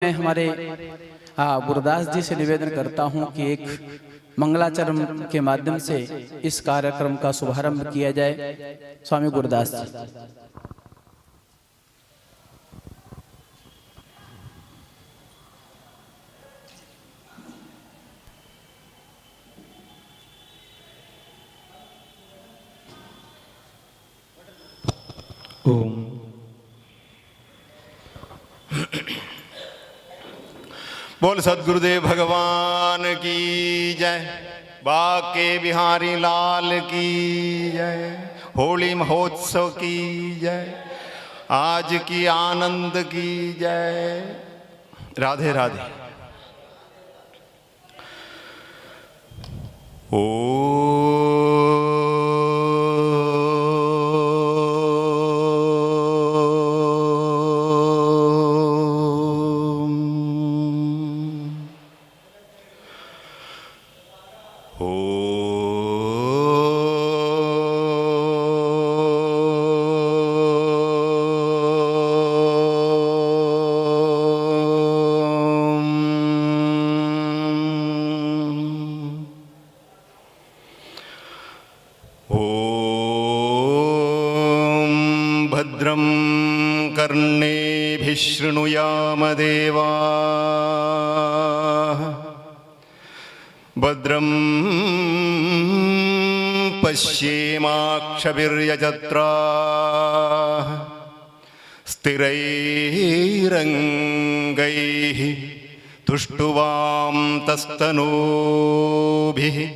मैं हमारे गुरुदास जी से निवेदन करता हूं कि एक मंगलाचरण के माध्यम से इस कार्यक्रम का शुभारंभ किया जाए। स्वामी गुरुदास जी। ओम। बोल सद्गुरुदेव भगवान की जय, बाके बिहारी लाल की जय, होली महोत्सव की जय, आज की आनंद की जय। राधे राधे। ओ भद्रं कर्णेभिः शृणुयाम देवाः, भद्रं पश्येमाक्षभिर्यजत्राः, स्थिरैरङ्गैः तुष्टुवां तस्तनूभिः,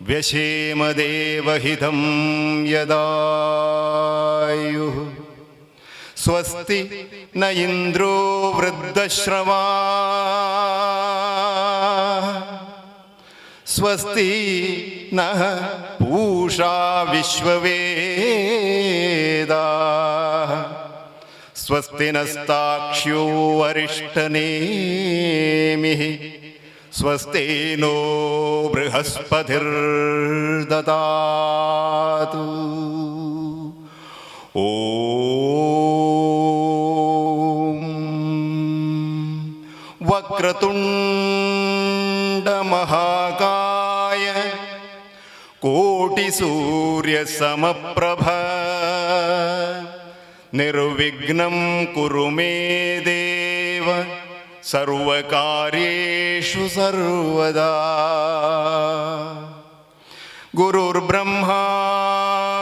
व्यशेम देवहितं यदायुः। स्वस्ति न इन्द्रो वृद्धश्रवाः, स्वस्ति नः पूषा विश्ववेदाः, स्वस्ति नस्ताक्ष्यो अरिष्टनेमिः, स्वस्ति नो बृहस्पतिर्ददातु। ॐ वक्रतुण्डमहाकाय कोटिसूर्यसमप्रभ, निर्विघ्नं कुरु मे देव, सर्वकार्येषु सर्वदा। गुरुर्ब्रह्मा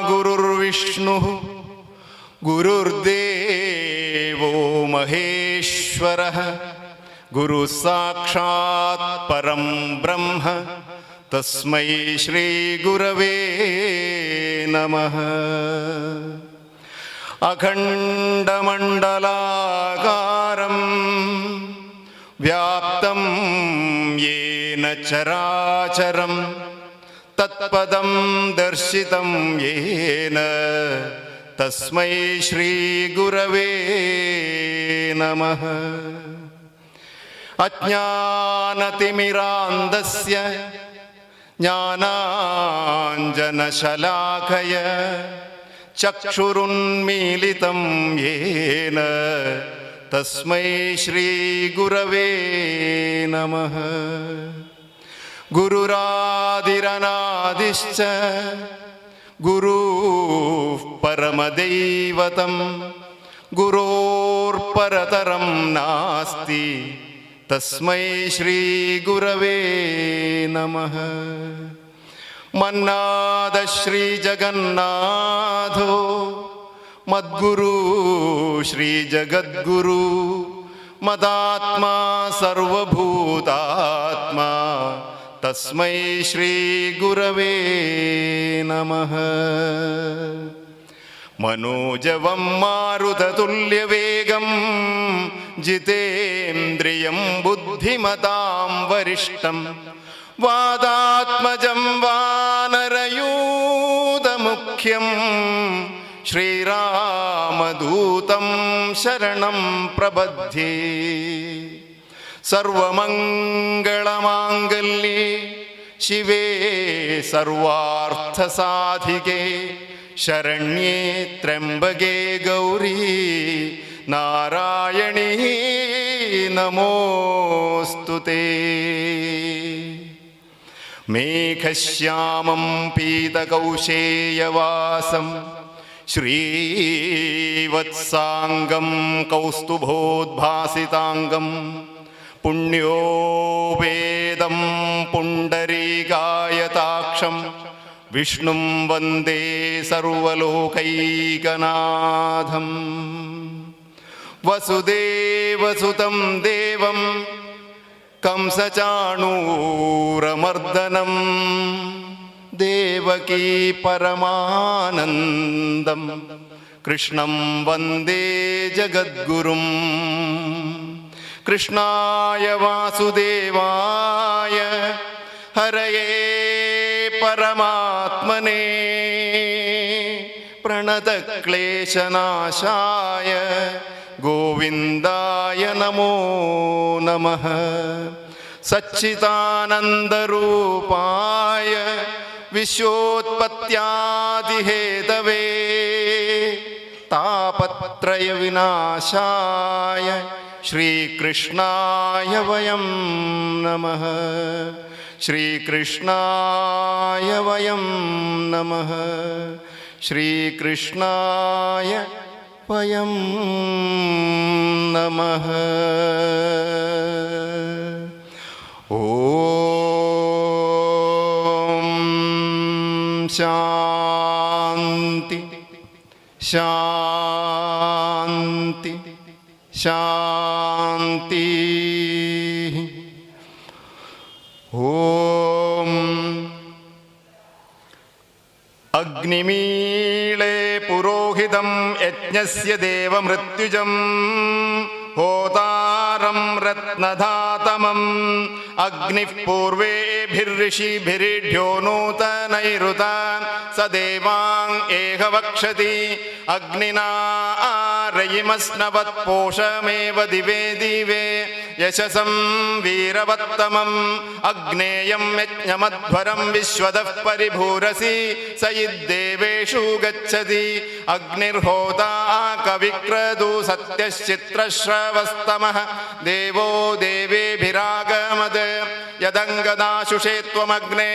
गुरुर्विष्णुः गुरुर्देवो महेश्वरः, गुरुः साक्षात् परं ब्रह्म, तस्मै श्री गुरवे नमः। अखण्डमण्डलाकारं व्याप्तं येन चराचरं, तत्पदं दर्शितं येन, तस्मै श्री गुरवे नमः। अज्ञानतिमिरान्धस्य ज्ञानाञ्जनशलाकय, चक्षुरुन्मीलितं येन, तस्मै श्री गुरवे नमः। गुरुरादिरनादिश्च गुरुः परमदैवतं, गुरोर्परतरं नास्ति, तस्मै श्री गुरवे नमः। मन्नाद श्री जगन्नाथो मद्गुरु श्री जगद्गुरु, मदात्मा सर्वभूतात्मा, तस्मै श्री गुरवे नमः। मनोजवं मारुततुल्यवेगं, जितेन्द्रियं बुद्धिमतां वरिष्ठं, वादात्मजं वानरयूथमुख्यं, श्रीरामदूतं शरणं प्रपद्ये। सर्वमङ्गलमाङ्गल्ये शिवे सर्वार्थसाधिके, शरण्ये त्र्यम्बके गौरी नारायणी नमोऽस्तु ते। मेघश्यामं पीतकौशेयवासं श्रीवत्साङ्गं कौस्तुभोद्भासिताङ्गं पुण्यो वेदं पुण्डरीकायताक्षं विष्णुं वन्दे सर्वलोकैकनाथम्। वसुदेवसुतं देवं कंसचाणूरमर्दनं देवकी परमानन्दं कृष्णं वन्दे जगद्गुरुं। कृष्णाय वासुदेवाय हरये परमात्मने प्रणतक्लेशनाशाय गोविन्दाय नमो नमः। सच्चिदानन्दरूपाय विश्वोत्पत्त्यादिहेतवे तापत्रयविनाशाय श्रीकृष्णाय वयं नमः। श्रीकृष्णाय वयं नमः। श्रीकृष्णाय वयं नमः। ॐ शान्ति शान्ति शान्ति। ॐ अग्निमीळे पुरोहितं यज्ञस्य देवमृत्युजं होतारं रत्नधातमम् अग्निः पूर्वेभिर्षिभिरिढ्यो नूतनैरुत स देवान् एह वक्षति अग्निना रयिमस्नवत्पोषमेव दिवे दिवे यशसं वीरवत्तमम् अग्नेयं यज्ञमध्वरं विश्वदः परिभूरसि स यद्देवेषु गच्छति अग्निर्होता कविक्रतु सत्यश्चित्रश्रवस्तमः देवो देवेभिरागमद यदङ्गदाशुषे त्वमग्ने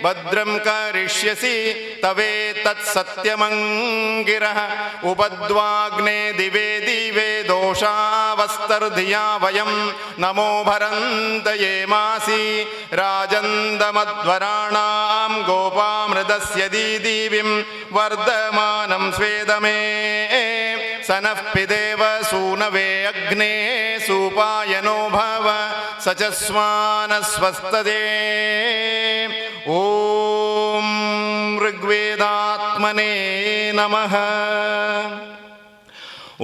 भद्रं करिष्यसि तवेतत्सत्यमङ्गिरः उपद्वाग्ने दिवे दिवे दोषावस्तर्धिया वयं नमो भरन्तये मासि राजन्दमध्वराणां गोपामृतस्य दीदिविं वर्धमानं स्वेदमे सनः पिदेव सूनवे अग्ने सूपायनो भव स च स्वानस्वस्तदे। ॐ ऋग्वेदात्मने नमः। ॐ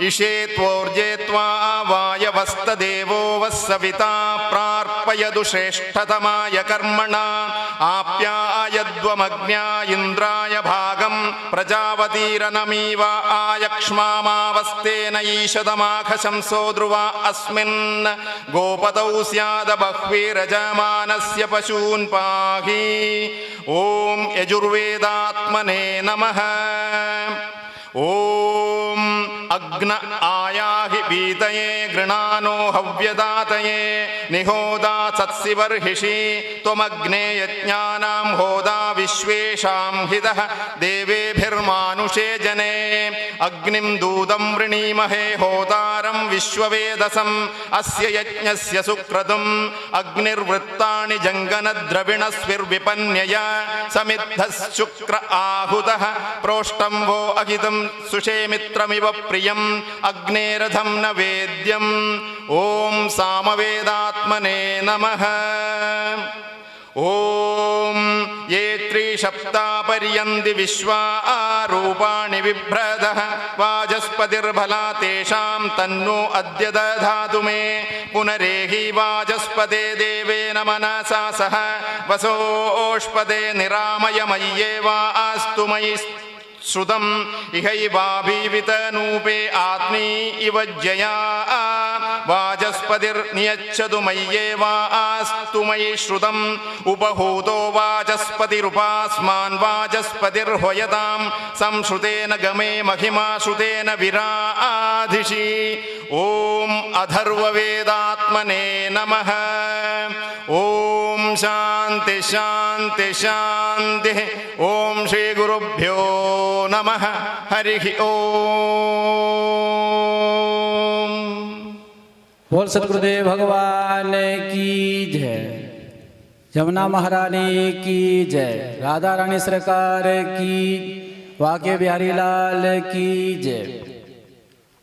इषे त्वोर्जे त्वा वायवस्तदेवो वस्सविता प्रार्पयदु श्रेष्ठतमाय कर्मणा आप्यायध्वमग्न्या इन्द्राय भागं प्रजावतीरनमीव आयक्ष्मामावस्तेन ईशदमाखशंसो ध्रुवा अस्मिन् गोपतौ स्याद बह्वीरजमानस्य पशून् पाहि। ॐ यजुर्वेदात्मने नमः। ॐ अग्न आयाहि पीतये गृणानो हव्यदातये निहोदा सत्सिवर्हिषि त्वमग्ने यज्ञानां होदा विश्वेषां हितः देवेभिर्मानुषे जने अग्निं दूतं वृणीमहे होतारं विश्ववेदसम् अस्य यज्ञस्य सुक्रतुम् अग्निर्वृत्तानि जङ्गनद्रविणस्विर्विपन्यय समिद्धश्शुक्र आहुतः प्रोष्टं वो अहितं सुषेमित्रमिव प्रियम् अग्नेरधं न वेद्यम्। ॐ सामवेदात्मने नमः। ॐ ये त्रिसप्तापर्यन्ति विश्वा रूपाणि बिभ्रदः वाजस्पतिर्भला तेषां तन्नो अद्य दधातु मे पुनरेहि वाजस्पते देवेन मनसा सह वसोष्पदे निरामय मय्येवास्तु मयि श्रुतम् इहैवाभिवितनूपे आत्मी इव जया वाजस्पतिर्नियच्छतु मय्येवास्तु मयि श्रुतम् उपहूतो वाजस्पतिरुपास्मान् वाजस्पतिर्होयतां संश्रुतेन गमे महिमा श्रुतेन विराधिषि। ॐ ॐ अथर्ववेदात्मने नमः। ॐ शान्ति शान्ति शान्तिः। ॐ श्रीगुरुभ्यो नमः। हरिः ॐ। बोल सतगुरुदेव भगवान की जय। यमुना महारानी की जय। राधा रानी सरकार की, वाके बिहारी लाल की जय।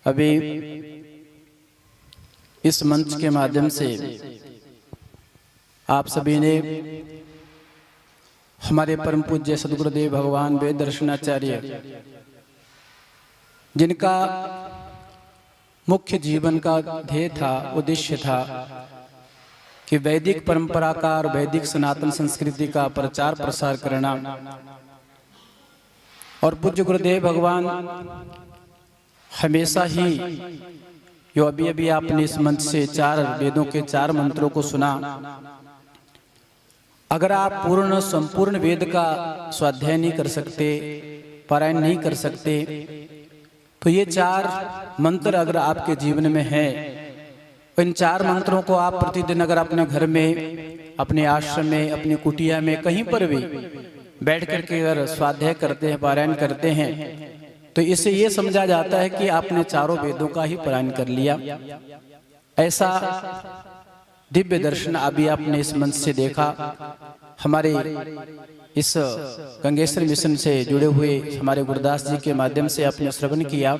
अभी इस मंच के माध्यम से आप सभी ने हमारे परम पूज्य सद्गुरुदेव भगवान वेद दर्शनाचार्य, जिनका मुख्य जीवन का ध्येय था, उद्देश्य था कि वैदिक परंपरा का और वैदिक सनातन संस्कृति का प्रचार प्रसार करना। और पूज्य गुरुदेव भगवान हमेशा ही, जो अभी अभी आपने इस मंच से 4 वेदों के 4 मंत्रों को सुना, अगर आप पूर्ण संपूर्ण वेद का स्वाध्याय नहीं कर सकते, पारायण नहीं कर सकते, तो ये 4 मंत्र अगर आपके जीवन में है, इन 4 मंत्रों को आप प्रतिदिन अगर अपने घर में, अपने आश्रम में, अपनी कुटिया में, कहीं पर भी बैठ करके अगर स्वाध्याय करते हैं, पारायण करते हैं, तो इससे ये समझा जाता है कि आपने 4 वेदों का ही पारायण कर लिया। ऐसा दिव्य दर्शन अभी आपने इस मंच से देखा। हमारे इस गंगेश्वर मिशन से जुड़े हुए हमारे गुरुदास जी के माध्यम से आपने श्रवण किया।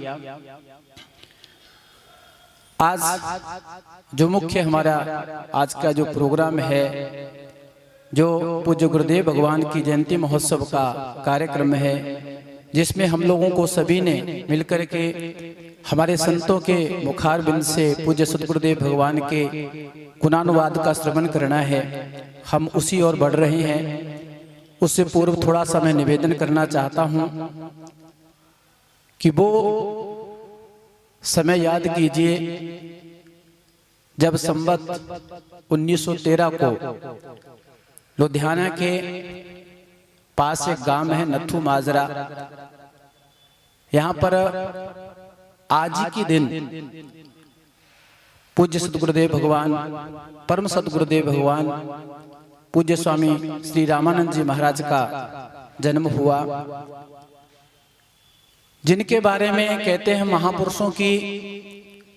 आज जो मुख्य हमारा आज का जो प्रोग्राम है, जो पूज्य गुरुदेव भगवान की जयंती महोत्सव का कार्यक्रम है, जिसमें हम लोगों को सभी ने मिलकर के हमारे संतों के मुखारबिंद से पूज्य सद्गुरुदेव भगवान के गुणानुवाद का श्रवण करना है, हम उसी ओर बढ़ रहे हैं। उससे पूर्व थोड़ा सा मैं निवेदन करना चाहता हूं कि वो समय याद कीजिए जब संवत 1913 को लुधियाना के पास एक गांव है नथु माजरा, यहाँ पर आज ही के दिन पूज्य सद्गुरुदेव भगवान, परम सद्गुरुदेव भगवान पूज्य स्वामी श्री रामानंद जी महाराज का जन्म हुआ, जिनके बारे में कहते हैं महापुरुषों की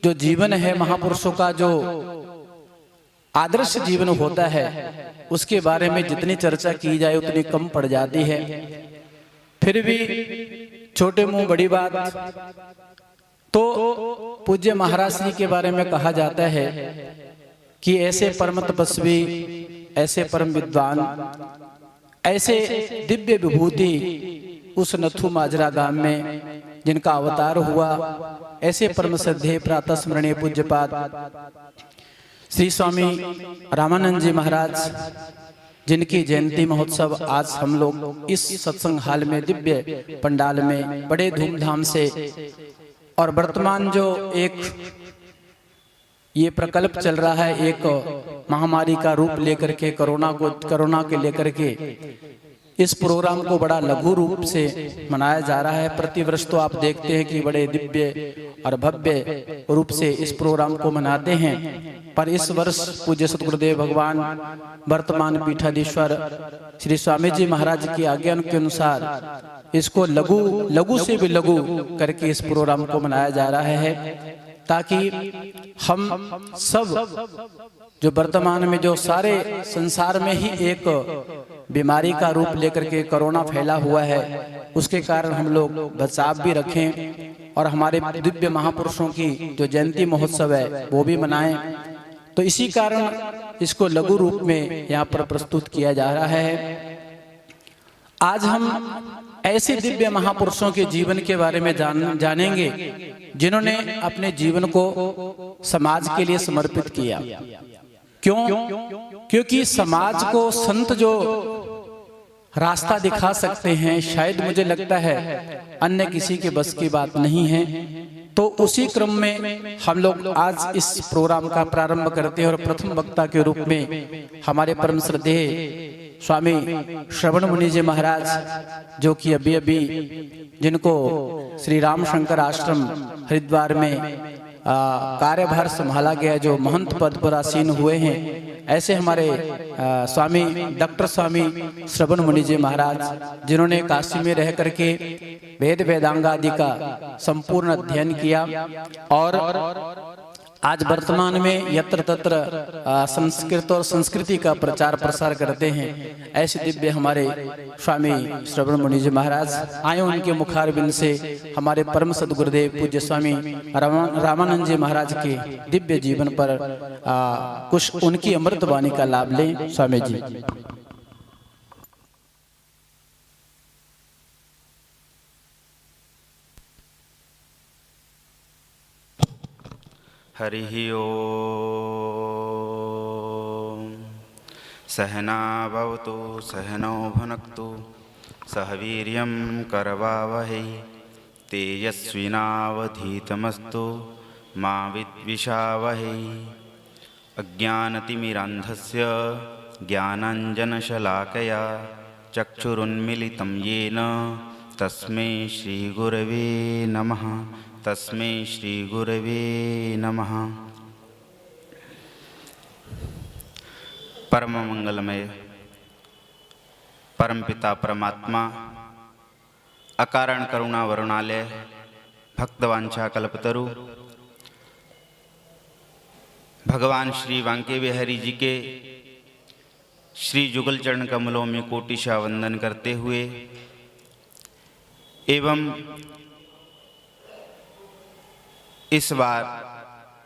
जो जीवन है, महापुरुषों का जो आदर्श जीवन होता है, उसके बारे में जितनी चर्चा की जाए उतनी कम पड़ जाती है। फिर भी छोटे मुंह बड़ी बात, तो पूज्य महाराज जी के बारे में कहा जाता है कि ऐसे परम तपस्वी, ऐसे परम विद्वान, ऐसे दिव्य विभूति उस नथु माजरा गांव में जिनका अवतार हुआ, ऐसे परम श्रद्धेय प्रातः स्मरणीय पूज्यपाद श्री स्वामी रामानंद जी महाराज, जिनकी जयंती महोत्सव आज हम लोग इस सत्संग हाल में, दिव्य पंडाल में बड़े धूमधाम से, और वर्तमान जो एक ये प्रकल्प चल रहा है, एक महामारी का रूप लेकर के, कोरोना के लेकर के इस प्रोग्राम को बड़ा लघु रूप से मनाया जा रहा है। प्रतिवर्ष तो आप देखते हैं कि बड़े दिव्य और भव्य रूप से इस प्रोग्राम को मनाते हैं, पर इस वर्ष पूज्य सद्गुरुदेव भगवान वर्तमान पीठाधीश्वर श्री स्वामी जी महाराज की आज्ञा के अनुसार इसको लघु से भी लघु करके इस प्रोग्राम को मनाया जा रहा है, ताकि हम सब जो वर्तमान में जो सारे संसार में ही एक बीमारी का रूप लेकर के कोरोना फैला हुआ है, उसके कारण हम लोग बचाव भी रखें और हमारे दिव्य महापुरुषों की जो जयंती महोत्सव है वो भी मनाएं। तो इसी कारण इसको लघु रूप में यहाँ पर प्रस्तुत किया जा रहा है। आज हम ऐसे दिव्य महापुरुषों के जीवन के बारे में जानेंगे जिन्होंने अपने जीवन को समाज के लिए समर्पित किया। क्यों? क्योंकि समाज को संत जो रास्ता दिखा सकते हैं, शायद मुझे लगता है अन्य किसी के बस की बात नहीं है। तो उसी क्रम में हम लोग आज इस प्रोग्राम का प्रारंभ करते हैं और प्रथम वक्ता के रूप में हमारे परम श्रद्धेय स्वामी श्रवण मुनि जी महाराज, जो कि अभी जिनको श्री राम शंकर आश्रम हरिद्वार में कार्यभार संभाला गया, जो महंत पद पर आसीन हुए हैं, ऐसे हमारे स्वामी डॉक्टर स्वामी श्रवण मुनि जी महाराज, जिन्होंने काशी में रह करके वेद वेदांग आदि का संपूर्ण अध्ययन किया और आज वर्तमान में यत्र तत्र संस्कृत और संस्कृति का प्रचार प्रसार करते हैं। ऐसे दिव्य हमारे स्वामी श्रवण मुनि जी महाराज आए, उनके मुखारबिंद से हमारे परम सद्गुरुदेव पूज्य स्वामी रामानंद जी महाराज के दिव्य जीवन पर कुछ उनकी अमृत वाणी का लाभ लें। स्वामी जी। हरिः ओम्। सहना भवतु सहनौ भुनक्तु सह वीर्यं करवावहै तेजस्विनावधीतमस्तु मा विद्विषावहै। अज्ञानतिमिरान्धस्य ज्ञानाञ्जनशलाकया चक्षुरुन्मीलितं येन तस्मै श्रीगुरवे नमः। तस्मै श्री गुरवे नमः। परम मंगलमय परमपिता परमात्मा अकारण करुणा वरुणालय भक्तवांछा कल्पतरु भगवान श्री वांके बिहारी जी के श्री जुगल चरण कमलों में कोटिशा वंदन करते हुए एवं इस बार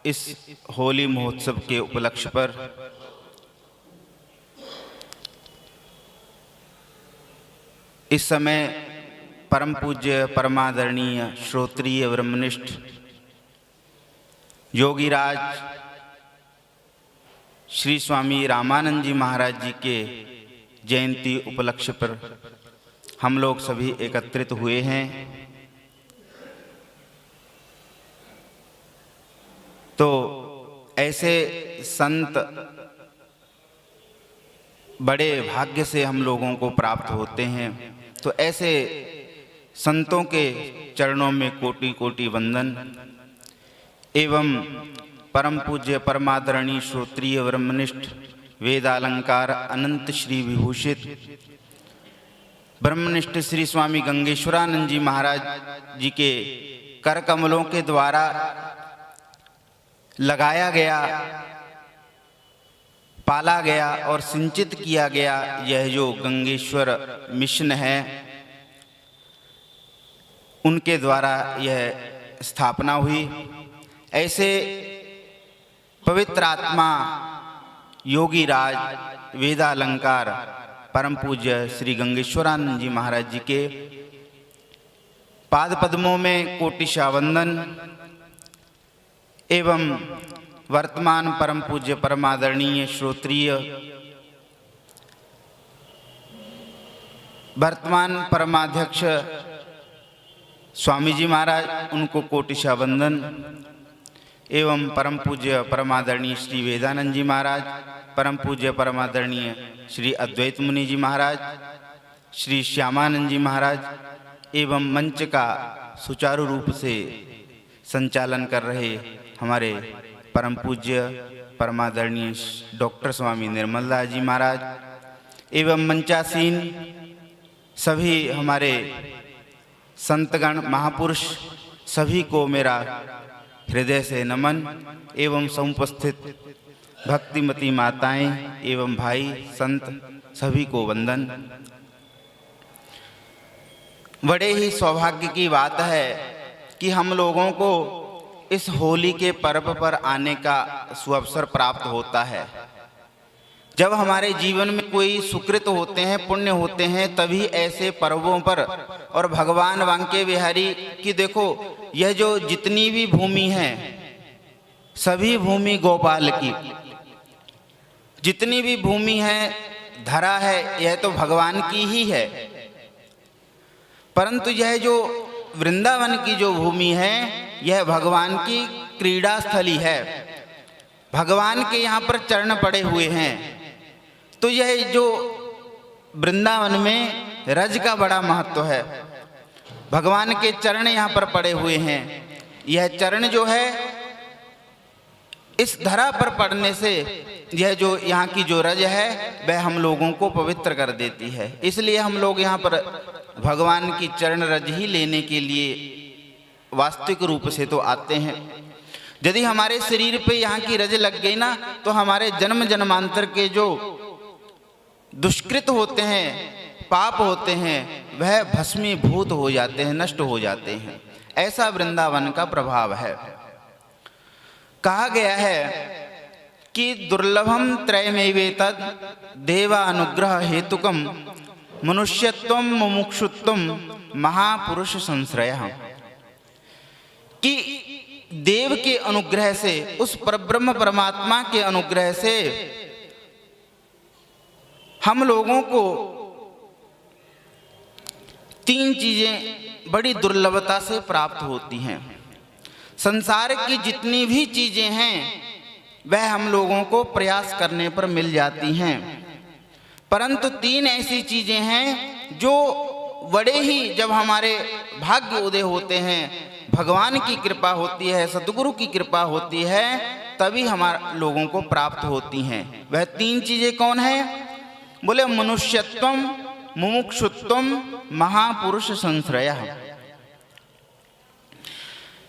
इस होली महोत्सव के उपलक्ष्य पर इस समय परम पूज्य परमादरणीय श्रोत्रिय ब्रह्मनिष्ठ योगीराज श्री स्वामी रामानंद जी महाराज जी के जयंती उपलक्ष्य पर हम लोग सभी एकत्रित हुए हैं। तो ऐसे संत बड़े भाग्य से हम लोगों को प्राप्त होते हैं। तो ऐसे संतों के चरणों में कोटि कोटि वंदन एवं परम पूज्य परमादरणीय श्रोत्रिय ब्रह्मनिष्ठ वेदालंकार अनंत श्री विभूषित ब्रह्मनिष्ठ श्री स्वामी गंगेश्वरानंद जी महाराज जी के कर कमलों के द्वारा लगाया गया, पाला गया और सिंचित किया गया यह जो गंगेश्वर मिशन है, उनके द्वारा यह स्थापना हुई। ऐसे पवित्र आत्मा योगी राज वेदालंकार परम पूज्य श्री गंगेश्वरानंद जी महाराज जी के पाद पद्मों में कोटिशा वंदन एवं वर्तमान परम पूज्य परमादरणीय श्रोत्रिय वर्तमान परमाध्यक्ष स्वामी जी महाराज, उनको कोटिशा वंदन एवं परम पूज्य परमादरणीय श्री वेदानंद जी महाराज, परम पूज्य परमादरणीय श्री अद्वैत मुनि जी महाराज, श्री श्यामानंद जी महाराज एवं मंच का सुचारू रूप से संचालन कर रहे हमारे परम पूज्य परमादरणीय डॉक्टर स्वामी निर्मलदास जी महाराज एवं मंचासीन सभी हमारे संतगण महापुरुष सभी को मेरा हृदय से नमन एवं समुपस्थित भक्तिमती माताएं एवं भाई संत सभी को वंदन। बड़े ही सौभाग्य की बात है कि हम लोगों को इस होली के पर्व पर आने का सुअवसर प्राप्त होता है। जब हमारे जीवन में कोई सुकृत होते हैं, पुण्य होते हैं, तभी ऐसे पर्वों पर और भगवान वांके बिहारी की देखो, यह जो जितनी भी भूमि है सभी भूमि गोपाल की, जितनी भी भूमि है धरा है यह तो भगवान की ही है, परंतु यह जो वृंदावन की जो भूमि है यह भगवान की क्रीड़ा स्थली है। भगवान के यहाँ पर चरण पड़े हुए हैं। तो यह जो वृंदावन में रज का बड़ा महत्व है। भगवान के चरण यहाँ पर पड़े हुए हैं। यह चरण जो है इस धरा पर पड़ने से यह जो यहाँ की जो रज है वह हम लोगों को पवित्र कर देती है। इसलिए हम लोग यहाँ पर भगवान की चरण रज ही लेने के लिए वास्तविक रूप से तो आते हैं। यदि हमारे शरीर पे यहाँ की रज लग गई ना, तो हमारे जन्म जन्मांतर के जो दुष्कृत होते हैं, पाप होते हैं, वह भस्मीभूत हो जाते हैं, नष्ट हो जाते हैं। ऐसा वृंदावन का प्रभाव है। कहा गया है कि दुर्लभम त्रयमेवेतद् देवानुग्रह हेतुकम मनुष्यत्वम मुमुक्षुत्वम महापुरुष संश्रयः, कि देव के अनुग्रह से, उस परब्रह्म परमात्मा के अनुग्रह से हम लोगों को 3 चीजें बड़ी दुर्लभता से प्राप्त होती हैं। संसार की जितनी भी चीजें हैं वह हम लोगों को प्रयास करने पर मिल जाती हैं, परंतु 3 ऐसी चीजें हैं जो बड़े ही, जब हमारे भाग्य उदय होते हैं, भगवान की कृपा होती है, सद्गुरु की कृपा होती है, तभी हमारे लोगों को प्राप्त होती हैं। वह 3 चीजें कौन है? बोले मनुष्यत्वम मुमुक्षुत्वम महापुरुष संश्रयः,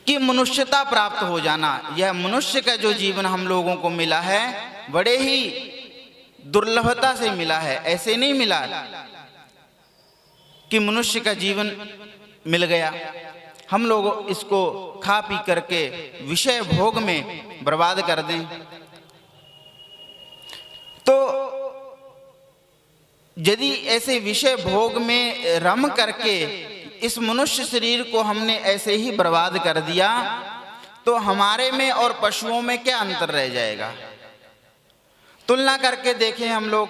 कि मनुष्यता प्राप्त हो जाना। यह मनुष्य का जो जीवन हम लोगों को मिला है बड़े ही दुर्लभता से मिला है। ऐसे नहीं मिला कि मनुष्य का जीवन मिल गया, हम लोग इसको खा पी करके विषय भोग में बर्बाद कर दें। तो यदि ऐसे विषय भोग में रम करके इस मनुष्य शरीर को हमने ऐसे ही बर्बाद कर दिया, तो हमारे में और पशुओं में क्या अंतर रह जाएगा? तुलना करके देखें हम लोग,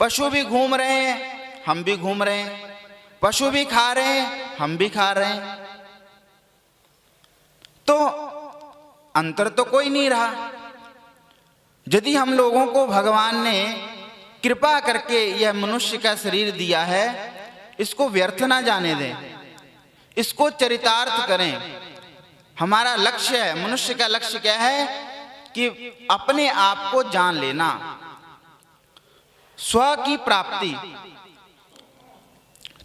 पशु भी घूम रहे हैं, हम भी घूम रहे हैं, पशु भी खा रहे हैं, हम भी खा रहे हैं, तो अंतर तो कोई नहीं रहा। यदि हम लोगों को भगवान ने कृपा करके यह मनुष्य का शरीर दिया है, इसको व्यर्थ ना जाने दें, इसको चरितार्थ करें। हमारा लक्ष्य है, मनुष्य का लक्ष्य क्या है कि अपने आप को जान लेना, स्व की प्राप्ति।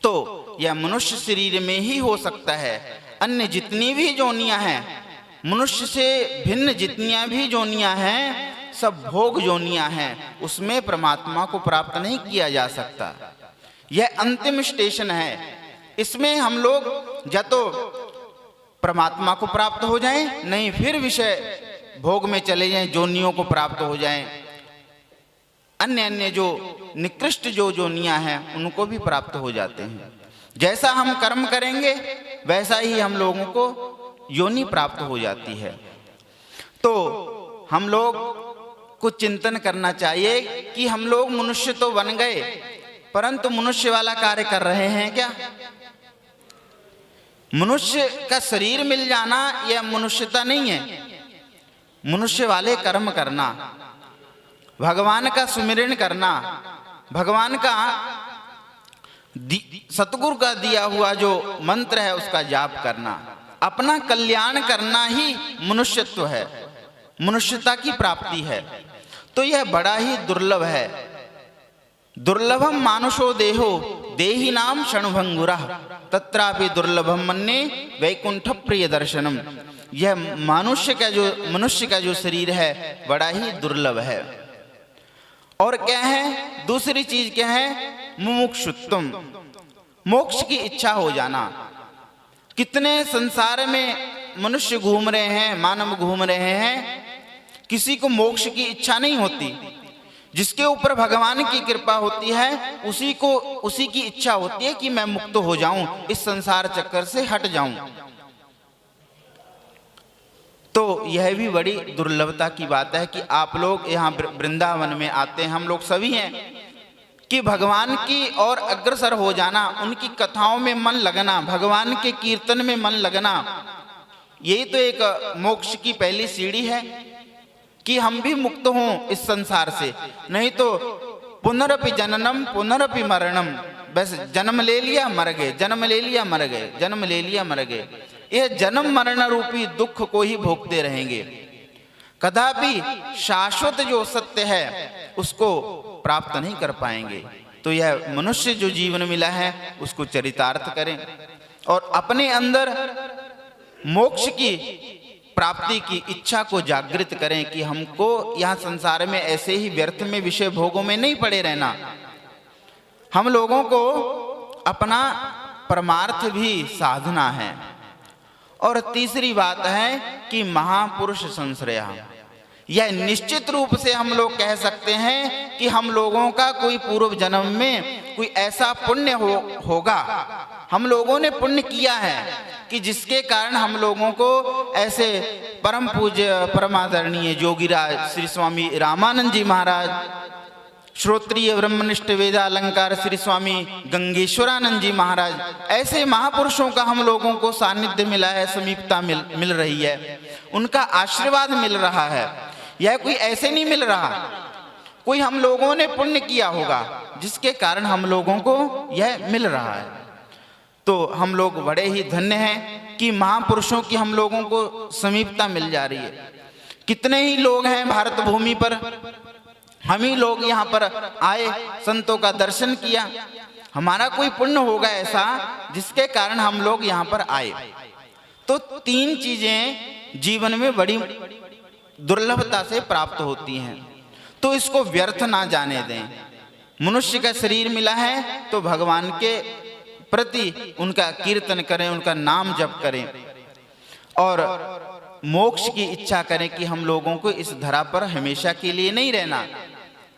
तो यह मनुष्य शरीर में ही हो सकता है। अन्य जितनी भी जोनियां हैं, मनुष्य से भिन्न जितनियां भी जोनियां हैं, सब भोग जोनियां हैं, उसमें परमात्मा को प्राप्त नहीं किया जा सकता। यह अंतिम स्टेशन है। इसमें हम लोग या तो परमात्मा को प्राप्त हो जाएं, नहीं फिर विषय भोग में चले जाएं, जोनियों को प्राप्त हो जाएं, अन्य अन्य जो निकृष्ट जो जोनियां हैं उनको भी प्राप्त हो जाते हैं। जैसा हम कर्म करेंगे वैसा ही हम लोगों को योनि प्राप्त हो जाती है। तो हम लोग को चिंतन करना चाहिए कि हम लोग मनुष्य तो बन गए, परंतु मनुष्य वाला कार्य कर रहे हैं क्या? मनुष्य का शरीर मिल जाना यह मनुष्यता नहीं है। मनुष्य वाले कर्म करना, भगवान का सुमिरन करना, भगवान का सतगुरु का दिया हुआ जो मंत्र है उसका जाप करना, अपना कल्याण करना ही मनुष्यत्व है, मनुष्यता की प्राप्ति है। तो यह बड़ा ही दुर्लभ है। दुर्लभम मानुषो देहो देही नाम क्षणभंगुरः तत्रापि दुर्लभम मन्ये वैकुंठ प्रिय दर्शनम। यह मनुष्य का जो शरीर है बड़ा ही दुर्लभ है। और क्या है? दूसरी चीज क्या है? मुमुक्षुत्वम, मोक्ष की इच्छा हो जाना। कितने संसार में मनुष्य घूम रहे हैं, मानव घूम रहे हैं, किसी को मोक्ष की इच्छा नहीं होती। जिसके ऊपर भगवान की कृपा होती है उसी की इच्छा होती है कि मैं मुक्त हो जाऊं, इस संसार चक्कर से हट जाऊं। तो यह भी बड़ी दुर्लभता की बात है कि आप लोग यहाँ वृंदावन में आते हैं, हम लोग सभी हैं, कि भगवान की ओर अग्रसर हो जाना, उनकी कथाओं में मन लगना, भगवान के कीर्तन में मन लगना, यही तो एक मोक्ष की पहली सीढ़ी है कि हम भी मुक्त हों इस संसार से। नहीं तो पुनरपि जननम पुनरपि मरणम, बस जन्म ले लिया मर गए, जन्म ले लिया मर गए, जन्म ले लिया मर गए। यह जन्म मरण रूपी दुख को ही भोगते रहेंगे। कदापि शाश्वत जो सत्य है उसको प्राप्त नहीं कर पाएंगे। तो यह मनुष्य जो जीवन मिला है उसको चरितार्थ करें और अपने अंदर मोक्ष की प्राप्ति की इच्छा को जागृत करें कि हमको यहाँ संसार में ऐसे ही व्यर्थ में विषय भोगों में नहीं पड़े रहना। हम लोगों को अपना परमार्थ भी साधना है। और तीसरी बात है कि महापुरुष संश्रय, यह निश्चित रूप से हम लोग कह सकते हैं कि हम लोगों का कोई पूर्व जन्म में कोई ऐसा पुण्य होगा, हम लोगों ने पुण्य किया है कि जिसके कारण हम लोगों को ऐसे परम पूज्य परमादरणीय जोगीराज श्री स्वामी रामानंद जी महाराज, श्रोत्रिय ब्रह्मनिष्ठ वेदालंकार श्री स्वामी गंगेश्वरानंद जी महाराज, ऐसे महापुरुषों का हम लोगों को सानिध्य मिला है, समीपता मिल रही है, उनका आशीर्वाद मिल रहा है। यह कोई ऐसे नहीं मिल रहा, कोई हम लोगों ने पुण्य किया होगा जिसके कारण हम लोगों को यह मिल रहा है। तो हम लोग बड़े ही धन्य हैं कि महापुरुषों की हम लोगों को समीपता मिल जा रही है। कितने ही लोग हैं भारत भूमि पर, हम ही लोग यहाँ पर आए, संतों का दर्शन किया, हमारा कोई पुण्य होगा ऐसा जिसके कारण हम लोग यहाँ पर आए। तो तीन चीजें जीवन में बड़ी दुर्लभता से प्राप्त होती हैं, तो इसको व्यर्थ ना जाने दें। मनुष्य का शरीर मिला है तो भगवान के प्रति उनका कीर्तन करें, उनका नाम जप करें और मोक्ष की इच्छा करें कि हम लोगों को इस धरा पर हमेशा के लिए नहीं रहना,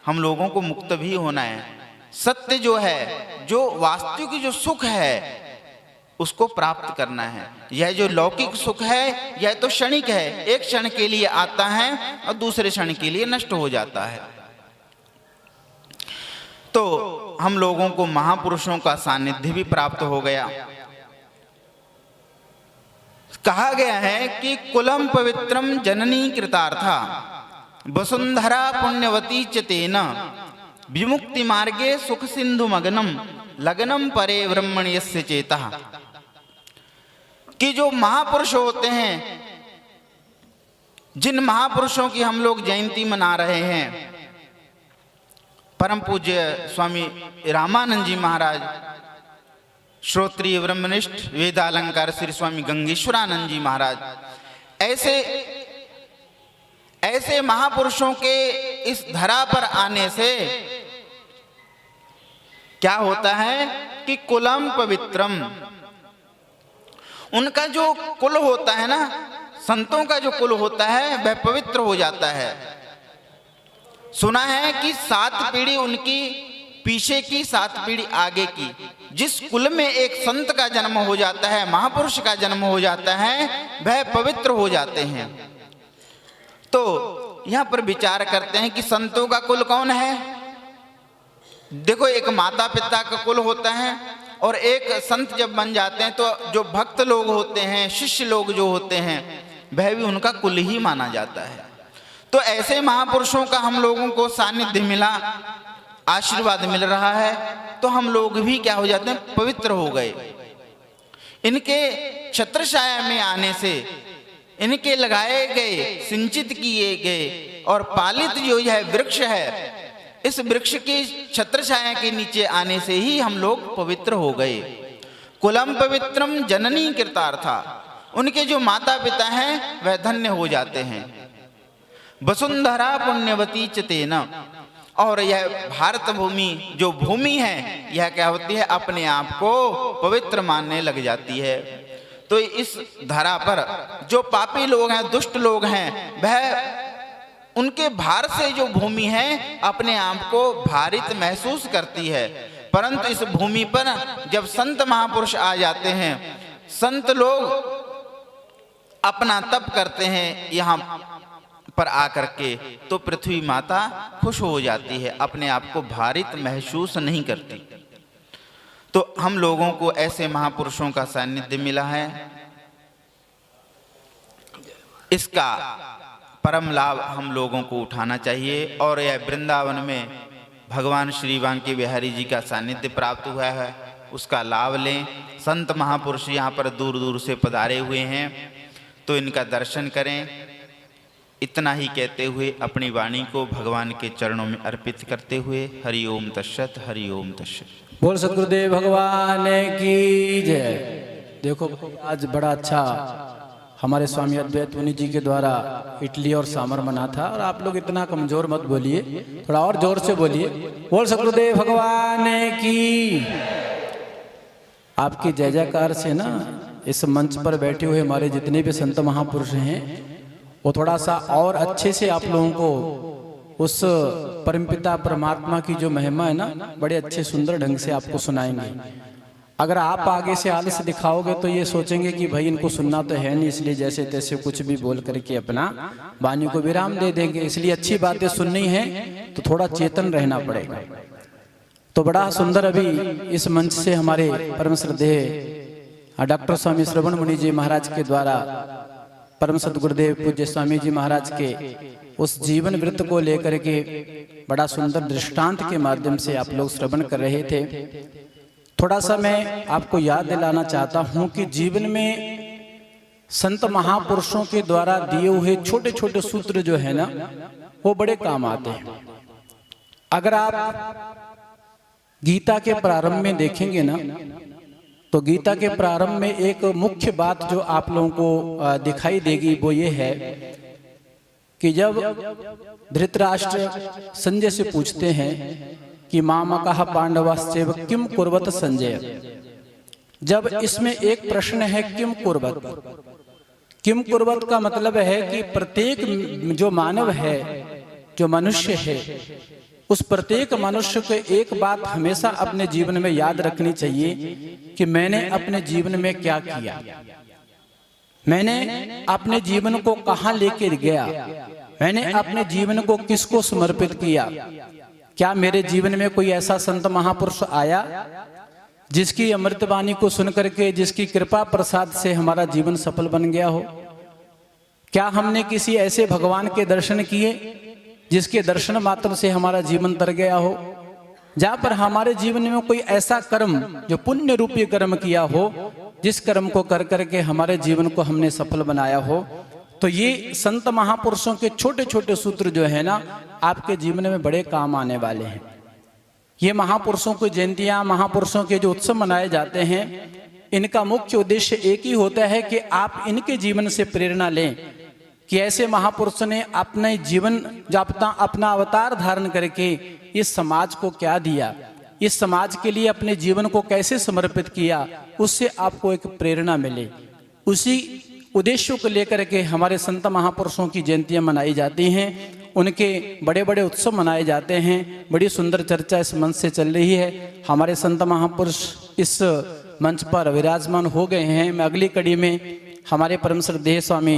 हम लोगों को मुक्त भी होना है। सत्य जो है, जो वास्तविक जो सुख है उसको प्राप्त करना है। यह जो लौकिक सुख है यह तो क्षणिक है, एक क्षण के लिए आता है और दूसरे क्षण के लिए नष्ट हो जाता है। तो हम लोगों को महापुरुषों का सानिध्य भी प्राप्त हो गया। कहा गया है कि कुलम पवित्रम जननी कृतार्था वसुंधरा पुण्यवती च तेन विमुक्ति मार्गे सुख सिंधु मगनम लगनम परे ब्रह्मण्यस्य चेतः। कि जो महापुरुष होते हैं, जिन महापुरुषों की हम लोग जयंती मना रहे हैं, परम पूज्य स्वामी रामानंद जी महाराज, श्रोत्रिय ब्रह्मनिष्ठ वेदालंकार श्री स्वामी गंगेश्वरानंद जी महाराज, ऐसे महापुरुषों के इस धरा पर आने से क्या होता है कि कुलम पवित्रम, उनका जो कुल होता है ना, संतों का जो कुल होता है वह पवित्र हो जाता है। सुना है कि 7 पीढ़ी उनकी पीछे की, 7 पीढ़ी आगे की, जिस कुल में एक संत का जन्म हो जाता है, महापुरुष का जन्म हो जाता है, वह पवित्र हो जाते हैं। तो यहाँ पर विचार करते हैं कि संतों का कुल कौन है। देखो, एक माता पिता का कुल होता है और एक संत जब बन जाते हैं तो जो भक्त लोग होते हैं, शिष्य लोग जो होते हैं, वह भी उनका कुल ही माना जाता है। तो ऐसे महापुरुषों का हम लोगों को सानिध्य मिला, आशीर्वाद मिल रहा है, तो हम लोग भी क्या हो जाते हैं, पवित्र हो गए। इनके छत्रछाया में आने से, इनके लगाए गए, सिंचित किए गए और पालित जो यह वृक्ष है, इस वृक्ष की छत्रछाया के नीचे आने से ही हम लोग पवित्र हो गए। कुलम पवित्रम जननी कृतार्था, उनके जो माता पिता हैं वह धन्य हो जाते हैं। वसुंधरा पुण्यवती च तेन, और यह भारत भूमि जो भूमि है यह क्या होती है, अपने आप को पवित्र मानने लग जाती है। तो इस धरा पर जो पापी लोग हैं, दुष्ट लोग हैं, वह उनके भार से जो भूमि है अपने आप को भारित महसूस करती है। परंतु इस भूमि पर जब संत महापुरुष आ जाते हैं, संत लोग अपना तप करते हैं यहाँ पर आकर के, तो पृथ्वी माता खुश हो जाती है, अपने आप को भारित महसूस नहीं करती। तो हम लोगों को ऐसे महापुरुषों का सानिध्य मिला है, इसका परम लाभ हम लोगों को उठाना चाहिए। और यह वृंदावन में भगवान श्री बांके बिहारी जी का सानिध्य प्राप्त हुआ है, उसका लाभ लें। संत महापुरुष यहाँ पर दूर दूर से पधारे हुए हैं, तो इनका दर्शन करें। इतना ही कहते हुए अपनी वाणी को भगवान के चरणों में अर्पित करते हुए हरि ओम तत्सत, हरि ओम तत्सत। बोल सतगुरुदेव भगवान की जय। देखो आज बड़ा अच्छा हमारे स्वामी अद्वैत मुनि जी के द्वारा इडली और सांभर बना था, और आप लोग इतना कमजोर मत बोलिए, थोड़ा और जोर से बोलिए। बोल सतगुरुदेव भगवान की। आपकी जय जयकार से ना इस मंच पर बैठे हुए हमारे जितने भी संत महापुरुष हैं वो थोड़ा सा और अच्छे से आप लोगों को उस परमपिता परमात्मा की जो महिमा है ना बड़े अच्छे सुंदर ढंग से आपको सुनाएंगे। अगर आप आगे से आलस दिखाओगे तो ये सोचेंगे कि भाई इनको सुनना तो है नहीं, इसलिए जैसे तैसे कुछ भी बोल करके अपना वाणी को विराम दे देंगे। इसलिए अच्छी बातें सुननी है तो थोड़ा चेतन रहना पड़ेगा। तो बड़ा सुंदर अभी इस मंच से हमारे परम श्रद्धेय डॉक्टर स्वामी श्रवण मुनि जी महाराज के द्वारा परम सद्गुरुदेव पूज्य स्वामी जी महाराज के उस जीवन वृत्त को लेकर के बड़ा सुंदर दृष्टांत के माध्यम से आप लोग श्रवण कर रहे थे। थोड़ा सा मैं आपको याद दिलाना चाहता हूं कि जीवन में संत महापुरुषों के द्वारा दिए हुए छोटे छोटे सूत्र जो है ना वो बड़े काम आते हैं। अगर आप गीता के प्रारंभ में देखेंगे ना तो गीता के प्रारंभ में एक मुख्य बात जो आप लोगों को दिखाई देगी वो ये है कि जब धृतराष्ट्र संजय से पूछते हैं कि मामकः पांडवाश्चैव किम कुर्वत संजय, जब इसमें एक प्रश्न है किम कुर्वत। किम कुर्वत का मतलब है कि प्रत्येक जो मानव है, जो मनुष्य है, उस प्रत्येक मनुष्य को एक बात हमेशा अपने जीवन में याद रखनी चाहिए कि मैंने अपने जीवन में क्या किया, मैंने अपने जीवन को कहां लेकर गया, मैंने अपने जीवन को किसको समर्पित किया। क्या मेरे जीवन में कोई ऐसा संत महापुरुष आया जिसकी अमृतवाणी को सुनकर के, जिसकी कृपा प्रसाद से हमारा जीवन सफल बन गया हो? क्या हमने किसी ऐसे भगवान के दर्शन किए जिसके दर्शन मात्र से हमारा जीवन तर गया हो? जहां पर हमारे जीवन में कोई ऐसा कर्म जो पुण्य रूपी कर्म किया हो, जिस कर्म को कर करके हमारे जीवन को हमने सफल बनाया हो? तो ये संत महापुरुषों के छोटे छोटे सूत्र जो है ना आपके जीवन में बड़े काम आने वाले हैं। ये महापुरुषों की जयंतियां, महापुरुषों के जो उत्सव मनाए जाते हैं, इनका मुख्य उद्देश्य एक ही होता है कि आप इनके जीवन से प्रेरणा लें कि ऐसे महापुरुषों ने अपने जीवन जो अपना अवतार धारण करके इस समाज को क्या दिया, इस समाज के लिए अपने जीवन को कैसे समर्पित किया, उससे आपको एक प्रेरणा मिले। उसी उद्देश्यों को लेकर के हमारे संत महापुरुषों की जयंतियां मनाई जाती हैं, उनके बड़े बड़े उत्सव मनाए जाते हैं। बड़ी सुंदर चर्चा इस मंच से चल रही है। हमारे संत महापुरुष इस मंच पर विराजमान हो गए हैं। मैं अगली कड़ी में हमारे परम श्रद्धेय स्वामी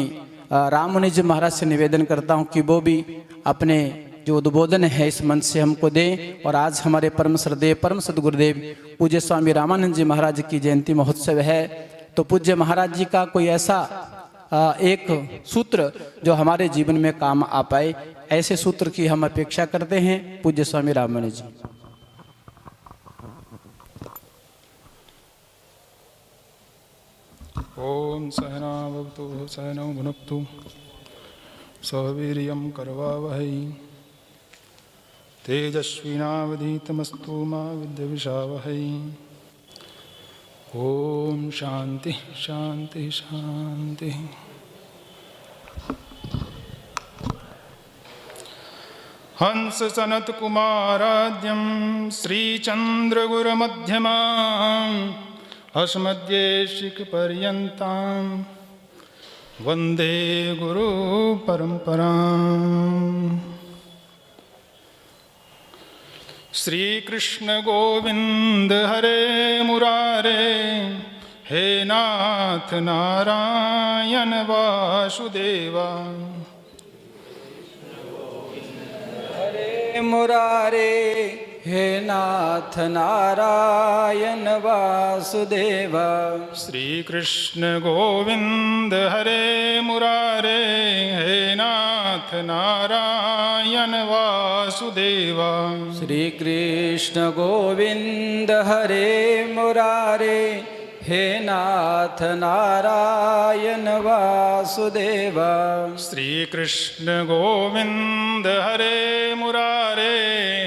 राम मुनि जी महाराज से निवेदन करता हूं कि वो भी अपने जो उद्बोधन है इस मंच से हमको दें। और आज हमारे परम श्रद्धेय परम सद्गुरुदेव पूज्य स्वामी रामानंद जी महाराज की जयंती महोत्सव है, तो पूज्य महाराज जी का कोई ऐसा एक सूत्र जो हमारे जीवन में काम आ पाए, ऐसे सूत्र की हम अपेक्षा करते हैं। पूज्य स्वामी रामानंद जी। ओम सहना भवतु सहनौ भुनक्तु सह वीर्यं करवावहै तेजस्विनावधीतमस्तु मा विद्विषावहै। ओम शांति शांति शांति। हंस सनत कुमाराद्यं श्रीचंद्रगुरुमध्यमा अस्मद्देशिक पर्यन्तां वंदे गुरु परंपरां। श्री कृष्ण गोविंद हरे मुरारे, हे नाथ नारायण वासुदेवा। हरे मुरारे, हे नाथ नारायण वासुदेवा। श्री कृष्ण गोविंद हरे मुरारे, हे नाथ नारायण वासुदेवा। श्री कृष्ण गोविंद हरे मुरारे, हे नाथ नारायण वासुदेव। श्री कृष्ण गोविंद हरे मुरारे,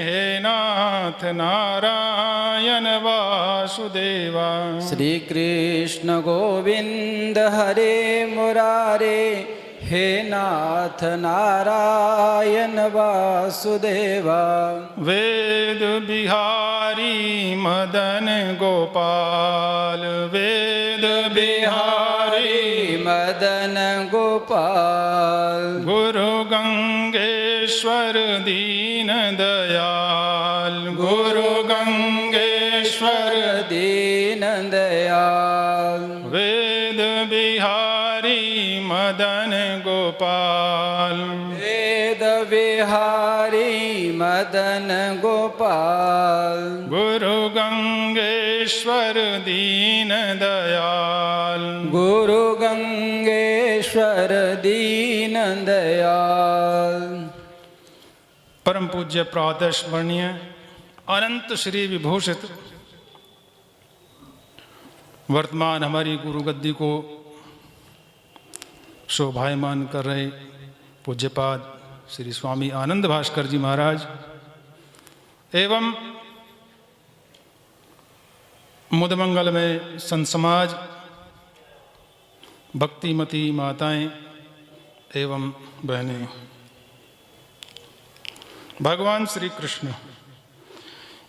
हे नाथ नारायण वासुदेव। श्री कृष्ण गोविंद हरे मुरारे, हे नाथ नारायण वासुदेव। वेद बिहारी मदन गोपाल, वेद बिहारी मदन गोपाल। गुरु गंगेश्वर दीन दयाल, गुरु गंगेश्वर दीन दयाल। वेद बिहारी मदन गोपाल, वेद बिहारी मदन गोपाल। गुरु गंगेश्वर दीन दयाल, गुरु गंगेश्वर दीन दयाल। परम पूज्य प्रातः स्मरणीय अनंत श्री विभूषित वर्तमान हमारी गुरु गद्दी को शोभायमान कर रहे पूज्यपाद श्री स्वामी आनंद भास्कर जी महाराज एवं मुदमंगल में संत समाज, भक्तिमती माताएं एवं बहनें। भगवान श्री कृष्ण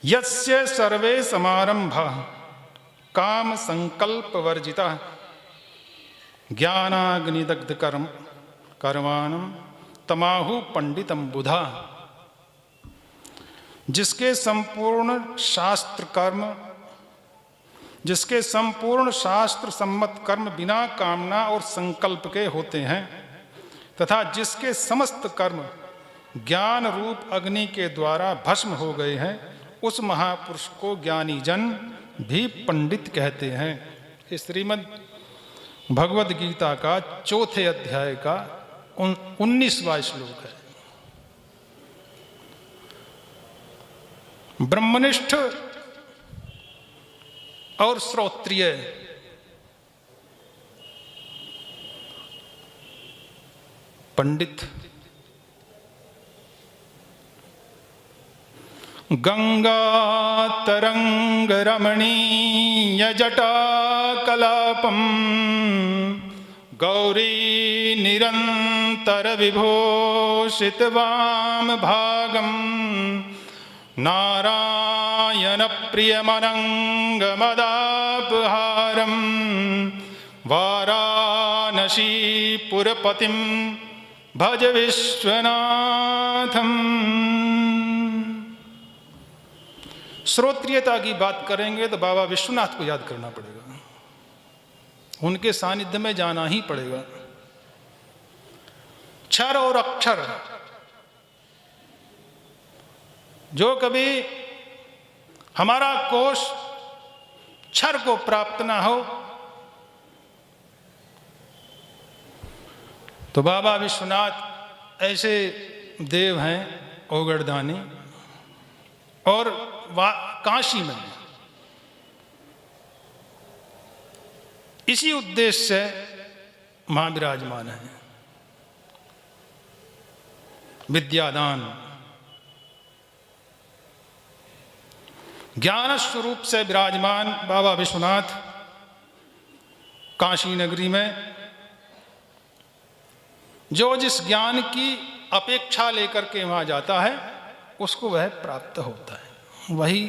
यस्य सर्वे समारंभा काम संकल्प वर्जिता ज्ञानाग्निदग्ध कर्माणम तमाहु पंडितम बुधा। जिसके संपूर्ण शास्त्र सम्मत कर्म बिना कामना और संकल्प के होते हैं तथा जिसके समस्त कर्म ज्ञान रूप अग्नि के द्वारा भस्म हो गए हैं, उस महापुरुष को ज्ञानी जन भी पंडित कहते हैं। इस श्रीमद् भगवद गीता का चौथे अध्याय का 19वां श्लोक है। ब्रह्मनिष्ठ और श्रोत्रिय पंडित गंगा तरंग रमणीय जटा कलापम गौरी निरंतर विभूषित वाम भागम नारायण प्रियमनंग मदापहारम वाराणसीपुरपतिम भज विश्वनाथम। श्रोत्रियता की बात करेंगे तो बाबा विश्वनाथ को याद करना पड़ेगा, उनके सानिध्य में जाना ही पड़ेगा। क्षर और अक्षर जो कभी हमारा कोश क्षर को प्राप्त ना हो तो बाबा विश्वनाथ ऐसे देव हैं ओगड़दानी और काशी में इसी उद्देश्य से महाविराजमान है। विद्यादान ज्ञान स्वरूप से विराजमान बाबा विश्वनाथ काशी नगरी में जो जिस ज्ञान की अपेक्षा लेकर के वहां जाता है उसको वह प्राप्त होता है, वही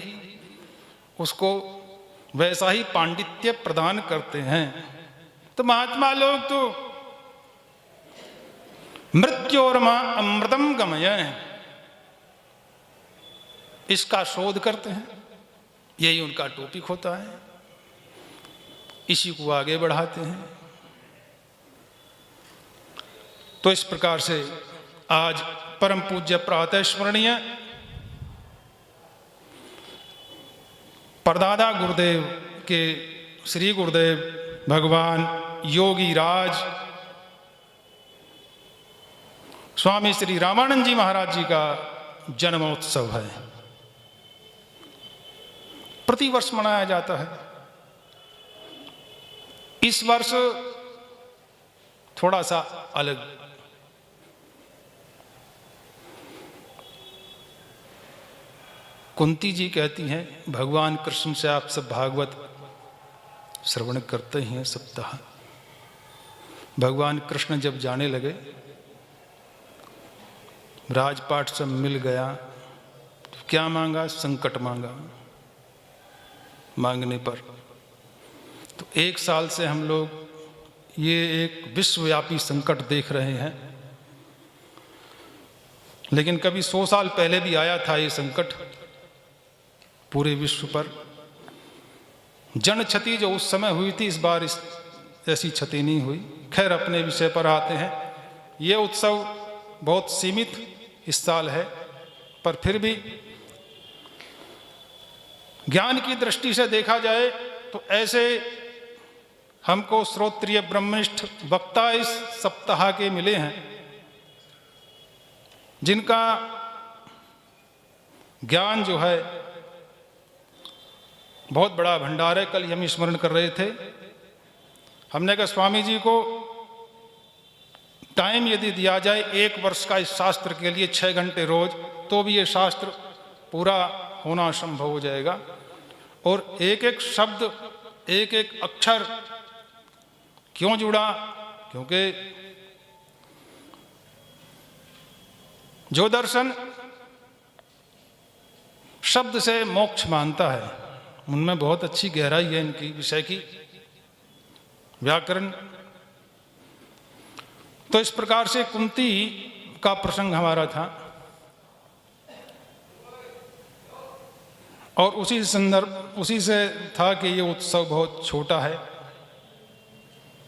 उसको वैसा ही पांडित्य प्रदान करते हैं। तो महात्मा लोग तो मृत्योर्मा अमृतम गमय इसका शोध करते हैं, यही उनका टॉपिक होता है, इसी को आगे बढ़ाते हैं। तो इस प्रकार से आज परम पूज्य प्रातः स्मरणीय परदादा गुरुदेव के श्री गुरुदेव भगवान योगी राज स्वामी श्री रामानंद जी महाराज जी का जन्मोत्सव है, प्रतिवर्ष मनाया जाता है। इस वर्ष थोड़ा सा अलग। कुंती जी कहती हैं, भगवान कृष्ण से आप सब भागवत श्रवण करते ही हैं सप्ताह। भगवान कृष्ण जब जाने लगे, राजपाट सब मिल गया, तो क्या मांगा? संकट मांगा। मांगने पर तो 1 साल से हम लोग ये एक विश्वव्यापी संकट देख रहे हैं, लेकिन कभी 100 साल पहले भी आया था ये संकट पूरे विश्व पर। जन क्षति जो उस समय हुई थी, इस बार ऐसी क्षति नहीं हुई। खैर, अपने विषय पर आते हैं। ये उत्सव बहुत सीमित इस साल है, पर फिर भी ज्ञान की दृष्टि से देखा जाए तो ऐसे हमको श्रोत्रिय ब्रह्मनिष्ठ वक्ता इस सप्ताह के मिले हैं, जिनका ज्ञान जो है बहुत बड़ा भंडार है। कल हम स्मरण कर रहे थे, हमने कहा स्वामी जी को टाइम यदि दिया जाए 1 वर्ष का इस शास्त्र के लिए 6 घंटे रोज, तो भी ये शास्त्र पूरा होना संभव हो जाएगा। और एक एक शब्द, एक एक अक्षर क्यों जुड़ा? क्योंकि जो दर्शन शब्द से मोक्ष मानता है, उनमें बहुत अच्छी गहराई है इनकी विषय की, व्याकरण। तो इस प्रकार से कुंती का प्रसंग हमारा था, और उसी से था कि ये उत्सव बहुत छोटा है,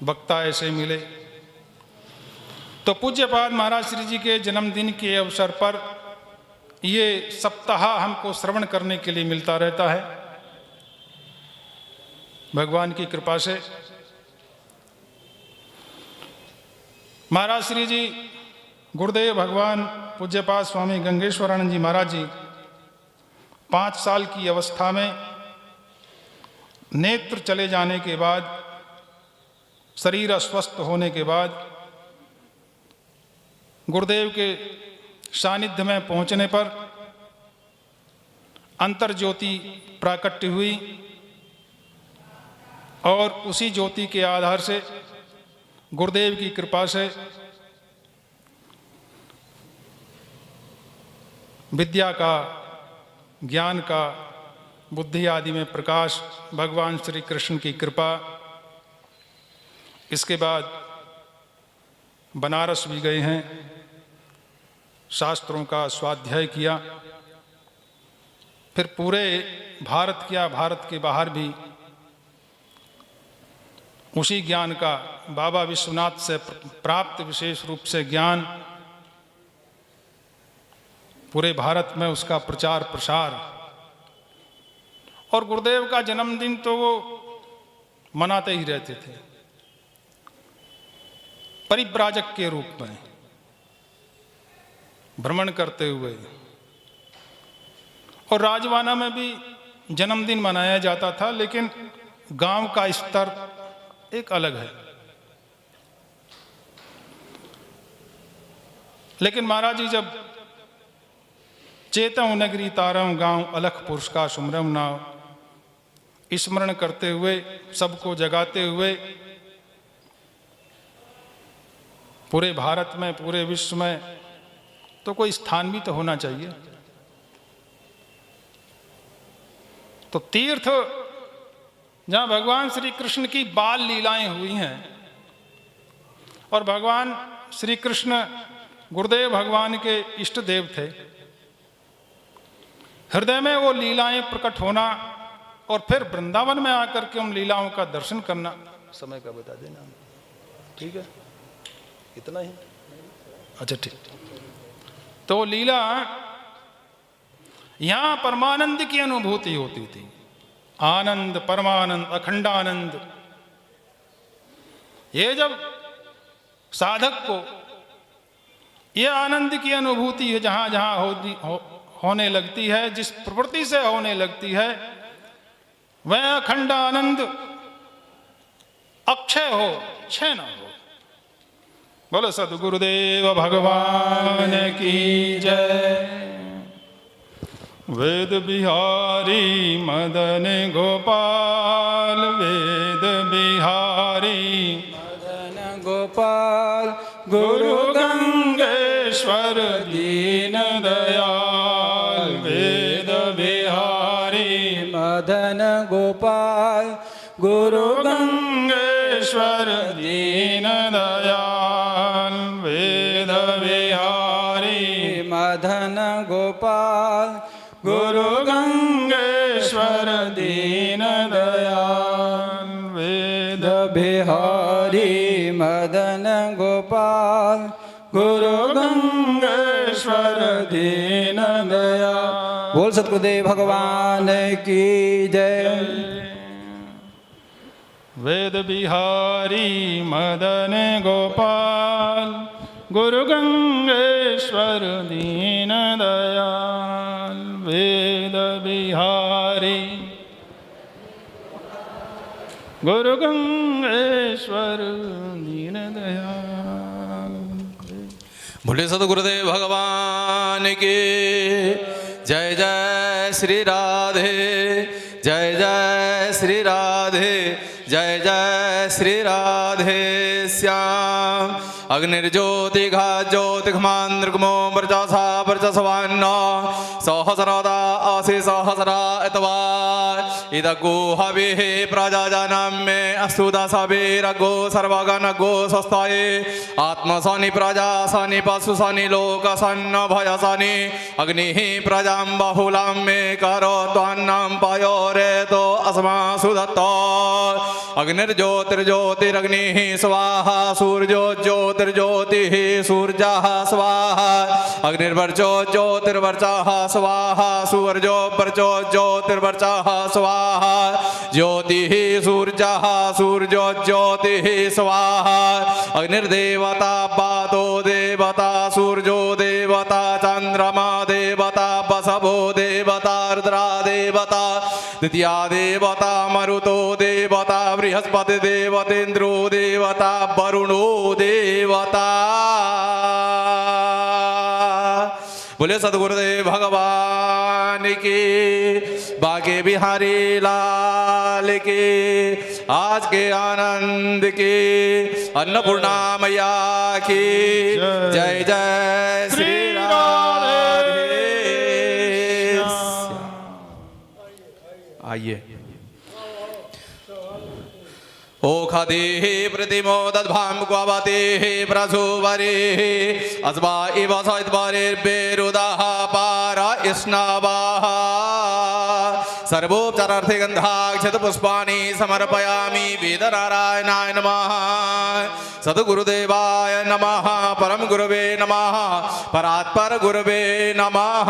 वक्ता ऐसे मिले। तो पूज्यपाद महाराज श्री जी के जन्मदिन के अवसर पर ये सप्ताह हमको श्रवण करने के लिए मिलता रहता है, भगवान की कृपा से। महाराज श्री जी गुरुदेव भगवान पूज्यपाद स्वामी गंगेश्वरानंद जी महाराज जी 5 साल की अवस्था में नेत्र चले जाने के बाद, शरीर अस्वस्थ होने के बाद, गुरुदेव के सानिध्य में पहुंचने पर अंतर ज्योति प्राकट्य हुई, और उसी ज्योति के आधार से गुरुदेव की कृपा से विद्या का, ज्ञान का, बुद्धि आदि में प्रकाश भगवान श्री कृष्ण की कृपा। इसके बाद बनारस भी गए हैं, शास्त्रों का स्वाध्याय किया, फिर पूरे भारत किया, भारत के बाहर भी उसी ज्ञान का, बाबा विश्वनाथ से प्राप्त विशेष रूप से ज्ञान, पूरे भारत में उसका प्रचार प्रसार। और गुरुदेव का जन्मदिन तो वो मनाते ही रहते थे, परिव्राजक के रूप में भ्रमण करते हुए। और राजवाना में भी जन्मदिन मनाया जाता था, लेकिन गांव का स्तर एक अलग है। लेकिन महाराज जी जब चेतऊ नगरी तारम गांव अलख पुरुष का सुमरम नाव स्मरण करते हुए, सबको जगाते हुए, पूरे भारत में, पूरे विश्व में तो कोई स्थान भी तो होना चाहिए। तो तीर्थ जहां भगवान श्री कृष्ण की बाल लीलाएं हुई हैं, और भगवान श्री कृष्ण गुरुदेव भगवान के इष्ट देव थे, हृदय में वो लीलाएं प्रकट होना, और फिर वृंदावन में आकर के उन लीलाओं का दर्शन करना। समय का बता देना, ठीक है? इतना ही? अच्छा, ठीक। तो लीला, यहां परमानंद की अनुभूति होती थी, आनंद, परमानंद, अखंडानंद। ये जब साधक को ये आनंद की अनुभूति है, जहां जहां होने लगती है, जिस प्रवृत्ति से होने लगती है, वह अखंड आनंद अक्षय हो, क्षय न हो। बोलो सद्गुरुदेव भगवान की जय। वेद बिहारी मदन गोपाल, वेद बिहारी मदन गोपाल, गुरु गंगेश्वर दीन दयाल। वेद बिहारी मदन गोपाल, गुरु गंगेश्वर दीन दयाल। वेद बिहारी मदन गोपाल, गुरु गंगेश्वर दीन दयाल। वेद बिहारी मदन गोपाल, गुरु गंगेश्वर दीन दयाल। बोल सतगुरुदेव भगवान की जय। वेद बिहारी मदन गोपाल, गुरु गंगेश्वर दीन दयाल। वेद बिहारी गुरु गंगेश्वर दीन दयाल। बोले सतगुरुदेव भगवान की जय। जय श्री राधे, जय जय श्री राधे, जय जय श्री राधे श्याम। अग्निर्ज्योति घा ज्योति घमांद्रगमो वर्चसा वर्चस्वान्न सहस्रदा असि सहस्रा इतवार इदगो हविः प्रजाजनं मे अस्तु दशवीरगो सर्वगणगो स्वस्ताये आत्मसनि प्रजा सनि पशु सनि लोक सन्न भयसनि अग्निः प्रजां बहुलां मे करोत्वन्नं पयोरेतो अस्मासु दत्तो अग्निर्ज्योतिर्ज्योतिरग्निः स्वाहा सूर्यो ज्योतिर्ज्योतिः सूर्यः स्वाहा अग्निर्वर्चो ज्योतिर्वर्चः स्वाहा सूर्यो वर्चो ज्योतिर्वर्चः स्वाहा ज्योतिः सूर्यः सूर्यो ज्योतिः स्वाहा अग्निर्देवता वातो देवता सूर्यो देवता चंद्रमा देवता वसवो देवता रुद्रा देवता द्वितीया देवता मरुतो देवता बृहस्पति देवतेन्द्रो देवता वरुणो देवता। बोले सद्गुरुदेव भगवान की, बाके बिहारी लाल की, आज के आनंद की, अन्नपूर्णा मैया की जय। जय श्री राधे। आइए। ओखदेः प्रतिमोदद्भां क्ववतेः प्रसुवरेः अस्वा इव सैद्वरेर्बेरुदः पार इष्णवाः सर्वोपचारार्थे गन्धाक्षतपुष्पाणि समर्पयामि वेदनारायणाय नमः सद्गुरुदेवाय नमः परम गुरवे नमः परात्पर गुरवे नमः।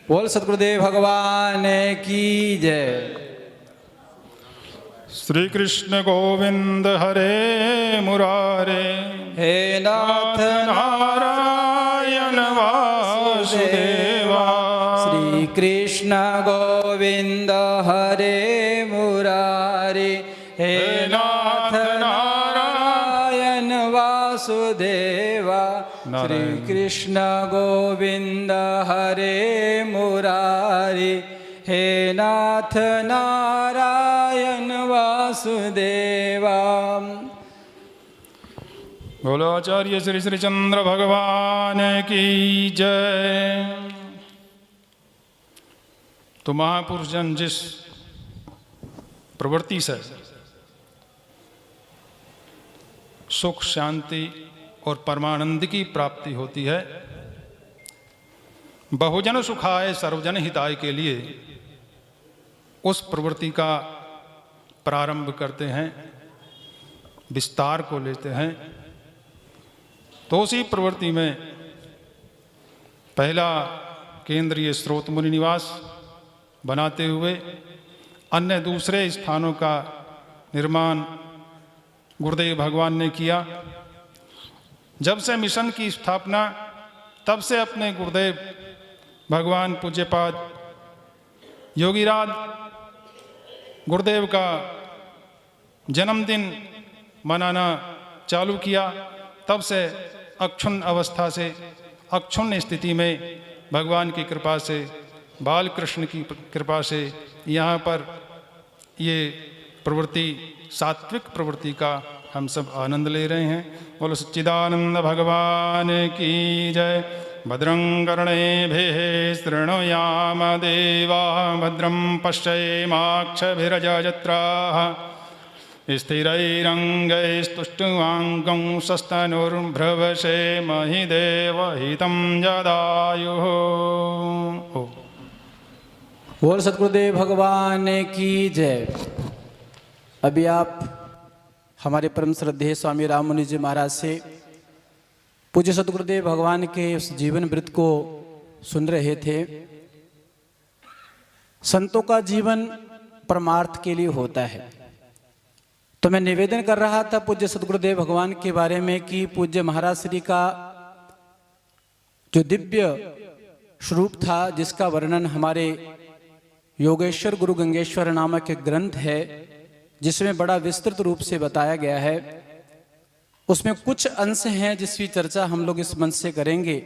बोल सतगुरुदेव भगवान की जय। श्री कृष्ण गोविंद हरे मुरारे, हे नाथ नारायण वासुदेवा। श्री कृष्ण गोविंद हरे मुरारे, हे नाथ नारायण वासुदेवा। श्री कृष्ण गोविंद हरे मुरारी, हे नाथ नारायण वासुदेवा। बोलो आचार्य श्री श्री चंद्र भगवान की जय। तो महापुरुष जन जिस प्रवृत्ति से सुख शांति और परमानंद की प्राप्ति होती है, बहुजन सुखाय सर्वजन हिताय के लिए उस प्रवृत्ति का प्रारंभ करते हैं, विस्तार को लेते हैं। तो उसी प्रवृत्ति में पहला केंद्रीय स्रोत मुनि निवास बनाते हुए अन्य दूसरे स्थानों का निर्माण गुरुदेव भगवान ने किया। जब से मिशन की स्थापना, तब से अपने गुरुदेव भगवान पूज्यपाद योगीराज गुरुदेव का जन्मदिन मनाना चालू किया, तब से अक्षुण्ण अवस्था से अक्षुण्ण स्थिति में भगवान की कृपा से, बाल कृष्ण की कृपा से यहाँ पर ये प्रवृत्ति, सात्विक प्रवृत्ति का हम सब आनंद ले रहे हैं। बोलो सच्चिदानंद भगवान की जय। भद्रं कर्णेभिः शृणुयाम देवाः, भद्रं पश्येमाक्षभिर्यजत्राः, स्थिरैरङ्गैस्तुष्टुवाङ्गं सस्तनुर्भ्रवशेमहि देवहितं जदायुः। बोल सतगुरुदेव भगवान की जय। अभी आप हमारे परम श्रद्धेय स्वामी राम मुनि जी महाराज से पूज्य सतगुरुदेव भगवान के उस जीवन वृत्त को सुन रहे थे। संतों का जीवन परमार्थ के लिए होता है। तो मैं निवेदन कर रहा था पूज्य सतगुरुदेव भगवान के बारे में कि पूज्य महाराज श्री का जो दिव्य स्वरूप था, जिसका वर्णन हमारे योगेश्वर गुरु गंगेश्वर नामक एक ग्रंथ है, जिसमें बड़ा विस्तृत रूप से बताया गया है, उसमें कुछ अंश हैं जिसकी चर्चा हम लोग इस मंच से करेंगे।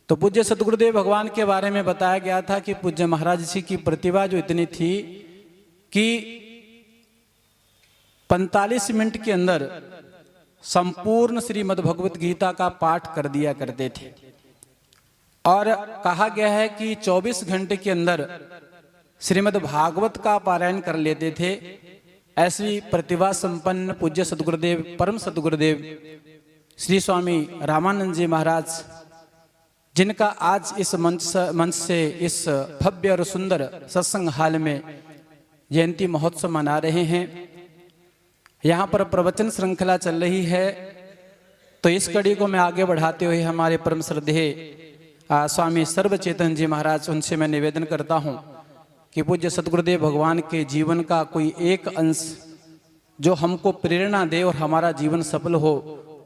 तो पूज्य सतगुरुदेव भगवान के बारे में बताया गया था कि पूज्य महाराज जी की प्रतिभा जो इतनी थी कि 45 मिनट के अंदर संपूर्ण श्रीमद् भगवत गीता का पाठ कर दिया करते थे। और कहा गया है कि 24 घंटे के अंदर श्रीमद् भागवत का पारायण कर लेते थे। ऐसी प्रतिभा संपन्न पूज्य सतगुरुदेव, परम सतगुरुदेव श्री स्वामी रामानंद जी महाराज, जिनका आज इस मंच से इस भव्य और सुंदर सत्संग हाल में जयंती महोत्सव मना रहे हैं। यहाँ पर प्रवचन श्रृंखला चल रही है। तो इस कड़ी को मैं आगे बढ़ाते हुए हमारे परम श्रद्धेय स्वामी सर्वचेतन जी महाराज, उनसे मैं निवेदन करता हूँ कि पूज्य सतगुरुदेव भगवान के जीवन का कोई एक अंश जो हमको प्रेरणा दे और हमारा जीवन सफल हो,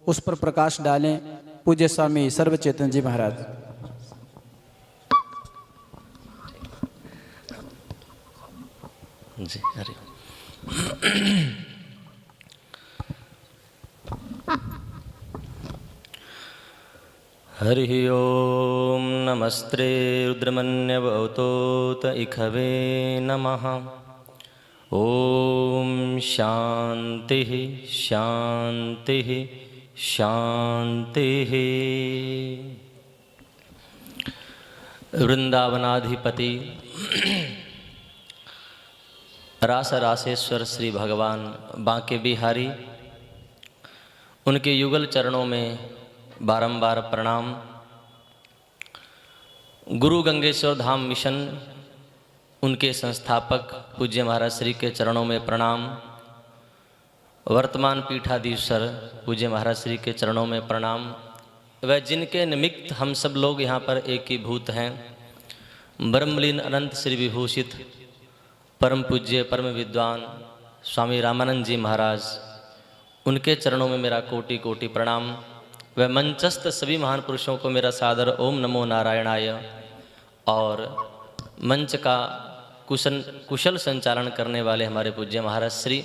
उस पर प्रकाश डालें। पूज्य स्वामी सर्वचेतन जी महाराज। जी हरि हरि ओम नमस्ते रुद्रमन्यवतोत इखवे नमः। ओम शांति शांति शांति। वृंदावनाधिपति रास रासेश्वर श्री भगवान बांके बिहारी, उनके युगल चरणों में बारंबार प्रणाम। गुरु गंगेश्वर धाम मिशन, उनके संस्थापक पूज्य महाराज श्री के चरणों में प्रणाम। वर्तमान पीठाधीश्वर पूज्य महाराज श्री के चरणों में प्रणाम। वह जिनके निमित्त हम सब लोग यहाँ पर एकीभूत हैं, ब्रह्मलीन अनंत श्री विभूषित परम पूज्य परम विद्वान स्वामी रामानंद जी महाराज, उनके चरणों में मेरा कोटि कोटि प्रणाम। वह मंचस्थ सभी महान पुरुषों को मेरा सादर ओम नमो नारायणाय। और मंच का कुशल संचालन करने वाले हमारे पूज्य महाराज श्री।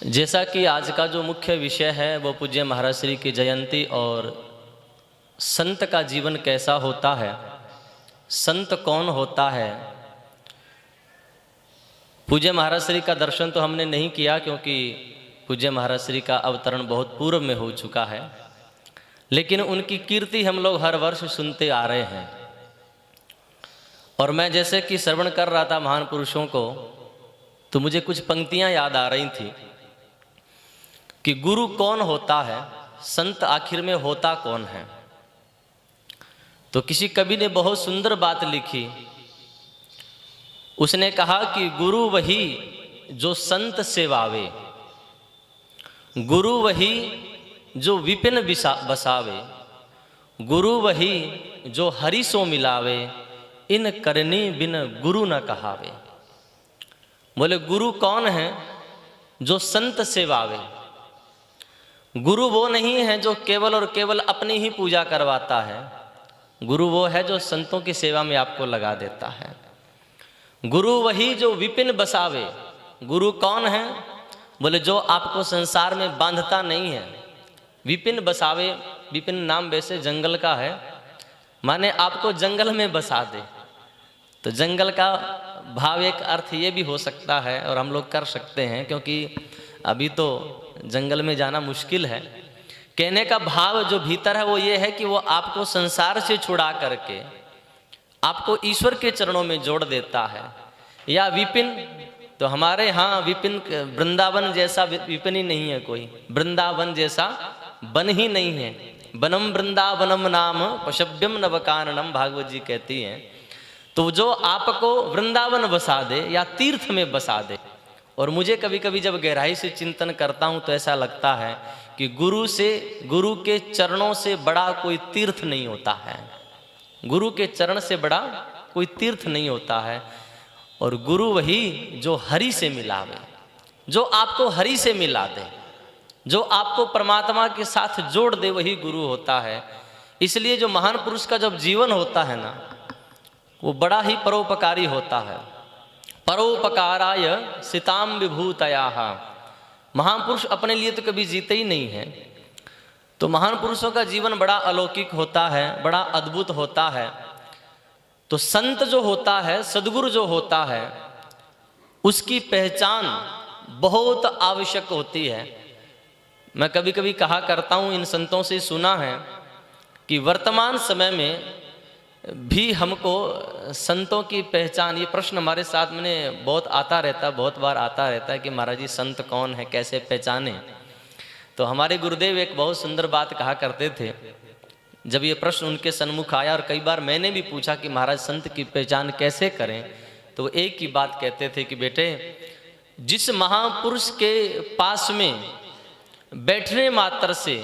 जैसा कि आज का जो मुख्य विषय है वो पूज्य महाराज श्री की जयंती और संत का जीवन कैसा होता है, संत कौन होता है। पूज्य महाराज श्री का दर्शन तो हमने नहीं किया, क्योंकि पूज्य महाराज श्री का अवतरण बहुत पूर्व में हो चुका है, लेकिन उनकी कीर्ति हम लोग हर वर्ष सुनते आ रहे हैं। और मैं जैसे कि श्रवण कर रहा था महान पुरुषों को, तो मुझे कुछ पंक्तियां याद आ रही थी कि गुरु कौन होता है, संत आखिर में होता कौन है। तो किसी कवि ने बहुत सुंदर बात लिखी। उसने कहा कि गुरु वही जो संत सेवावे, गुरु वही जो विपिन बसावे, गुरु वही जो हरि सो मिलावे, इन करनी बिन गुरु न कहावे। बोले गुरु कौन है? जो संत सेवावे। गुरु वो नहीं है जो केवल और केवल अपनी ही पूजा करवाता है। गुरु वो है जो संतों की सेवा में आपको लगा देता है। गुरु वही जो विपिन बसावे। गुरु कौन है? बोले जो आपको संसार में बांधता नहीं है। विपिन बसावे, विपिन नाम वैसे जंगल का है, माने आपको जंगल में बसा दे। तो जंगल का भाव एक अर्थ ये भी हो सकता है और हम लोग कर सकते हैं, क्योंकि अभी तो जंगल में जाना मुश्किल है। कहने का भाव जो भीतर है वो ये है कि वो आपको संसार से छुड़ा करके आपको ईश्वर के चरणों में जोड़ देता है। या विपिन, तो हमारे यहाँ विपिन वृंदावन जैसा विपिन ही नहीं है कोई, वृंदावन जैसा वन ही नहीं है। वनम वृंदावनम नाम पशव्यम नवकाननम, भागवत जी कहती हैं। तो जो आपको वृंदावन बसा दे या तीर्थ में बसा दे। और मुझे कभी कभी जब गहराई से चिंतन करता हूँ तो ऐसा लगता है कि गुरु के चरणों से बड़ा कोई तीर्थ नहीं होता है। गुरु के चरण से बड़ा कोई तीर्थ नहीं होता है। और गुरु वही जो हरि से मिलावे, जो आपको हरि से मिला दे, जो आपको परमात्मा के साथ जोड़ दे, वही गुरु होता है। इसलिए जो महान पुरुष का जब जीवन होता है ना, वो बड़ा ही परोपकारी होता है। परोपकाराय सिताम विभूतयाः। महापुरुष अपने लिए तो कभी जीते ही नहीं है। तो महान पुरुषों का जीवन बड़ा अलौकिक होता है, बड़ा अद्भुत होता है। तो संत जो होता है, सद्गुरु जो होता है, उसकी पहचान बहुत आवश्यक होती है। मैं कभी कभी कहा करता हूँ, इन संतों से सुना है कि वर्तमान समय में भी हमको संतों की पहचान, ये प्रश्न हमारे साथ में बहुत आता रहता है, बहुत बार आता रहता है कि महाराज जी संत कौन है, कैसे पहचाने। तो हमारे गुरुदेव एक बहुत सुंदर बात कहा करते थे। जब ये प्रश्न उनके सन्मुख आया और कई बार मैंने भी पूछा कि महाराज संत की पहचान कैसे करें, तो एक ही बात कहते थे कि बेटे, जिस महापुरुष के पास में बैठने मात्र से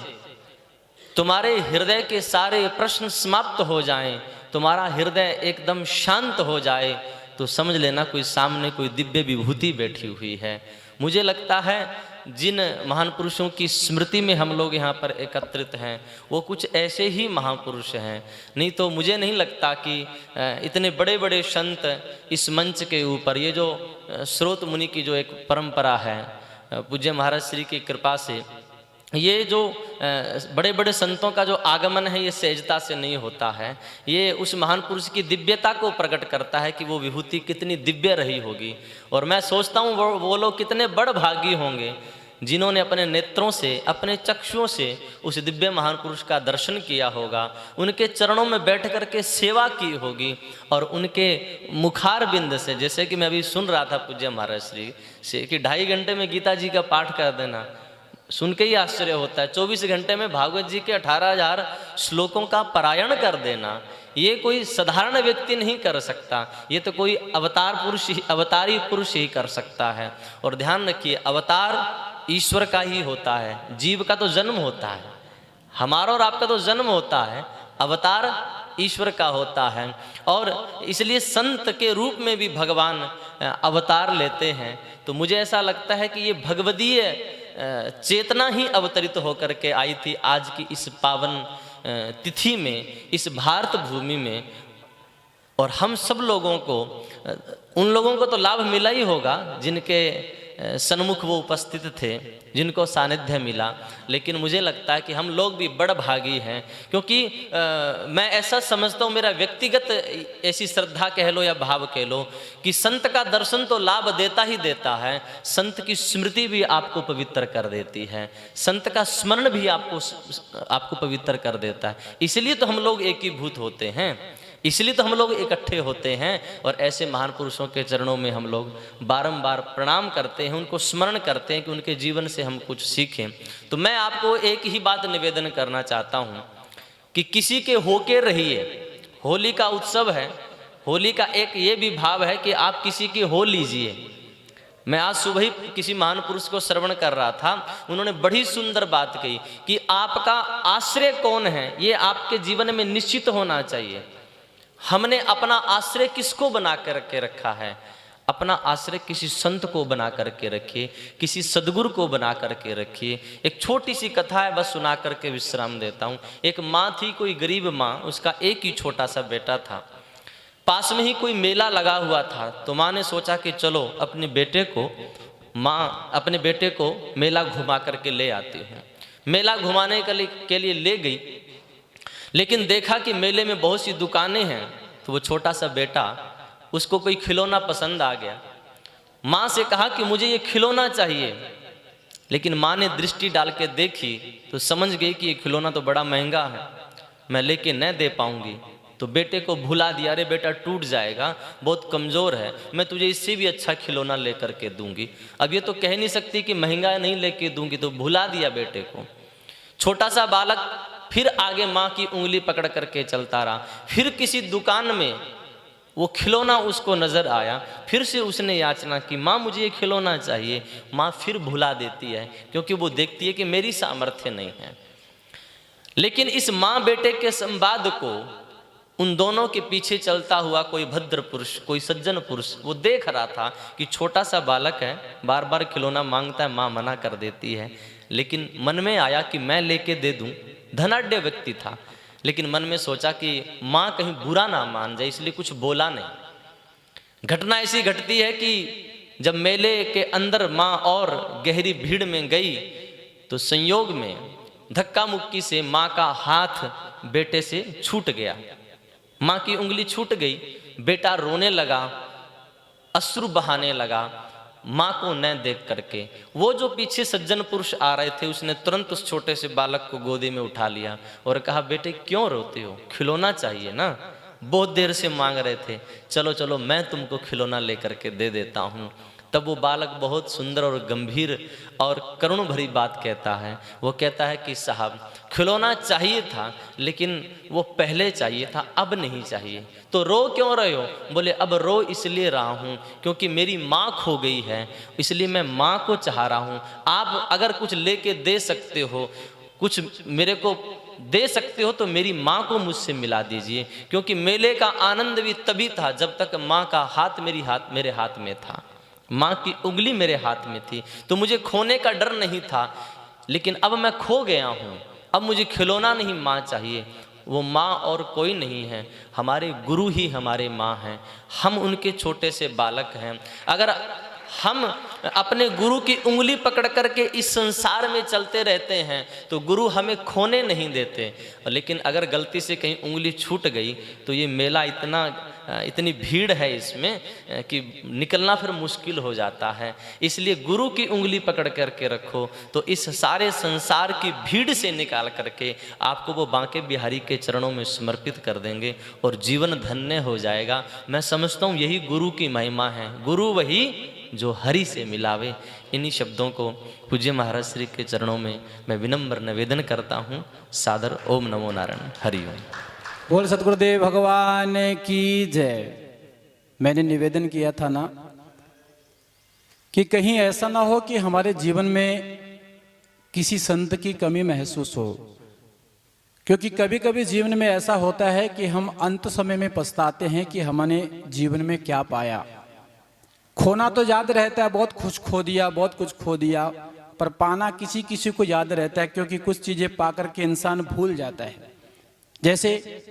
तुम्हारे हृदय के सारे प्रश्न समाप्त हो जाएं, तुम्हारा हृदय एकदम शांत हो जाए, तो समझ लेना कोई सामने कोई दिव्य विभूति बैठी हुई है। मुझे लगता है जिन महान पुरुषों की स्मृति में हम लोग यहाँ पर एकत्रित हैं, वो कुछ ऐसे ही महापुरुष हैं। नहीं तो मुझे नहीं लगता कि इतने बड़े बड़े संत इस मंच के ऊपर, ये जो स्रोत मुनि की जो एक परंपरा है, पूज्य महाराज श्री की कृपा से, ये जो बड़े बड़े संतों का जो आगमन है, ये सहजता से नहीं होता है। ये उस महान पुरुष की दिव्यता को प्रकट करता है कि वो विभूति कितनी दिव्य रही होगी। और मैं सोचता हूँ वो लोग कितने बड़भागी होंगे जिन्होंने अपने नेत्रों से, अपने चक्षुओं से उस दिव्य महान पुरुष का दर्शन किया होगा, उनके चरणों में बैठ कर के सेवा की होगी, और उनके मुखार बिंद से, जैसे कि मैं अभी सुन रहा था पूज्य महाराज श्री से कि 2.5 घंटे में गीता जी का पाठ कर देना, सुन के ही आश्चर्य होता है। 24 घंटे में भागवत जी के 18,000 श्लोकों का पारायण कर देना, ये कोई साधारण व्यक्ति नहीं कर सकता, ये तो कोई अवतारी पुरुष ही कर सकता है। और ध्यान रखिए, अवतार ईश्वर का ही होता है, जीव का तो जन्म होता है, हमारा और आपका तो जन्म होता है, अवतार ईश्वर का होता है। और इसलिए संत के रूप में भी भगवान अवतार लेते हैं। तो मुझे ऐसा लगता है कि ये भगवदीय चेतना ही अवतरित होकर के आई थी आज की इस पावन तिथि में, इस भारत भूमि में। और हम सब लोगों को, उन लोगों को तो लाभ मिला ही होगा जिनके सन्मुख वो उपस्थित थे, जिनको सानिध्य मिला, लेकिन मुझे लगता है कि हम लोग भी बड़भागी हैं। क्योंकि मैं ऐसा समझता हूँ, मेरा व्यक्तिगत ऐसी श्रद्धा कह लो या भाव कह लो, कि संत का दर्शन तो लाभ देता ही देता है, संत की स्मृति भी आपको पवित्र कर देती है, संत का स्मरण भी आपको पवित्र कर देता है। इसलिए तो हम लोग एकीभूत होते हैं, इसलिए तो हम लोग इकट्ठे होते हैं। और ऐसे महान पुरुषों के चरणों में हम लोग बारंबार प्रणाम करते हैं, उनको स्मरण करते हैं कि उनके जीवन से हम कुछ सीखें। तो मैं आपको एक ही बात निवेदन करना चाहता हूं कि किसी के होके रहिए। होली का उत्सव है, होली का एक ये भी भाव है कि आप किसी की हो लीजिए। मैं आज सुबह ही किसी महान पुरुष को श्रवण कर रहा था, उन्होंने बड़ी सुंदर बात कही कि आपका आश्रय कौन है, ये आपके जीवन में निश्चित होना चाहिए। हमने अपना आश्रय किसको बना करके रखा है? अपना आश्रय किसी संत को बना करके रखिए, किसी सद्गुरु को बना करके रखिए। एक छोटी सी कथा है, बस सुना करके विश्राम देता हूँ। एक माँ थी, कोई गरीब माँ, उसका एक ही छोटा सा बेटा था। पास में ही कोई मेला लगा हुआ था, तो माँ ने सोचा कि चलो अपने बेटे को मेला घुमा करके ले आती हूँ। मेला घुमाने के लिए ले गई, लेकिन देखा कि मेले में बहुत सी दुकानें हैं, तो वो छोटा सा बेटा, उसको कोई खिलौना पसंद आ गया। माँ से कहा कि मुझे ये खिलौना चाहिए, लेकिन माँ ने दृष्टि डाल के देखी तो समझ गई कि ये खिलौना तो बड़ा महंगा है, मैं लेके न दे पाऊंगी। तो बेटे को भुला दिया, अरे बेटा टूट जाएगा, बहुत कमज़ोर है, मैं तुझे इससे भी अच्छा खिलौना ले करके दूंगी। अब ये तो कह नहीं सकती कि महंगा नहीं लेके दूंगी, तो भुला दिया बेटे को। छोटा सा बालक फिर आगे माँ की उंगली पकड़ करके चलता रहा। फिर किसी दुकान में वो खिलौना उसको नज़र आया, फिर से उसने याचना की, माँ मुझे ये खिलौना चाहिए। माँ फिर भुला देती है, क्योंकि वो देखती है कि मेरी सामर्थ्य नहीं है। लेकिन इस माँ बेटे के संवाद को उन दोनों के पीछे चलता हुआ कोई भद्र पुरुष, कोई सज्जन पुरुष, वो देख रहा था कि छोटा सा बालक है, बार बार खिलौना मांगता है, माँ मना कर देती है। लेकिन मन में आया कि मैं लेके दे दूं। धनाढ्य व्यक्ति था, लेकिन मन में सोचा कि माँ कहीं बुरा ना मान जाए, इसलिए कुछ बोला नहीं। घटना ऐसी घटती है कि जब मेले के अंदर माँ और गहरी भीड़ में गई, तो संयोग में धक्का मुक्की से माँ का हाथ बेटे से छूट गया। माँ की उंगली छूट गई, बेटा रोने लगा, अश्रु बहाने लगा माँ को न देख करके। वो जो पीछे सज्जन पुरुष आ रहे थे, उसने तुरंत उस छोटे से बालक को गोदी में उठा लिया और कहा, बेटे क्यों रोते हो, खिलौना चाहिए ना, बहुत देर से मांग रहे थे, चलो चलो मैं तुमको खिलौना लेकर के दे देता हूँ। तब वो बालक बहुत सुंदर और गंभीर और करुण भरी बात कहता है। वो कहता है कि साहब खिलौना चाहिए था, लेकिन वो पहले चाहिए था, अब नहीं चाहिए। तो रो क्यों रहे हो? बोले अब रो इसलिए रहा हूँ क्योंकि मेरी माँ खो गई है, इसलिए मैं माँ को चाह रहा हूँ। आप अगर कुछ लेके दे सकते हो, कुछ मेरे को दे सकते हो, तो मेरी माँ को मुझसे मिला दीजिए, क्योंकि मेले का आनंद भी तभी था जब तक माँ का हाथ मेरे हाथ में था, माँ की उंगली मेरे हाथ में थी, तो मुझे खोने का डर नहीं था। लेकिन अब मैं खो गया हूँ, अब मुझे खिलौना नहीं, माँ चाहिए। वो माँ और कोई नहीं है, हमारे गुरु ही हमारे माँ हैं, हम उनके छोटे से बालक हैं। अगर हम अपने गुरु की उंगली पकड़ करके इस संसार में चलते रहते हैं तो गुरु हमें खोने नहीं देते, लेकिन अगर गलती से कहीं उंगली छूट गई तो ये मेला इतनी भीड़ है इसमें कि निकलना फिर मुश्किल हो जाता है। इसलिए गुरु की उंगली पकड़ करके रखो, तो इस सारे संसार की भीड़ से निकाल करके आपको वो बांके बिहारी के चरणों में समर्पित कर देंगे और जीवन धन्य हो जाएगा। मैं समझता हूँ यही गुरु की महिमा है, गुरु वही जो हरि से मिलावे। इन्हीं शब्दों को पूज्य महाराज श्री के चरणों में मैं विनम्र निवेदन करता हूँ। सादर ओम नमो नारायण, हरि ओम। बोल सतगुरुदेव भगवान की जय। मैंने निवेदन किया था ना कि कहीं ऐसा ना हो कि हमारे जीवन में किसी संत की कमी महसूस हो, क्योंकि कभी कभी जीवन में ऐसा होता है कि हम अंत समय में पछताते हैं कि हमने जीवन में क्या पाया। खोना तो याद रहता है, बहुत कुछ खो दिया, बहुत कुछ खो दिया, पर पाना किसी किसी को याद रहता है, क्योंकि कुछ चीजें पाकर के इंसान भूल जाता है। जैसे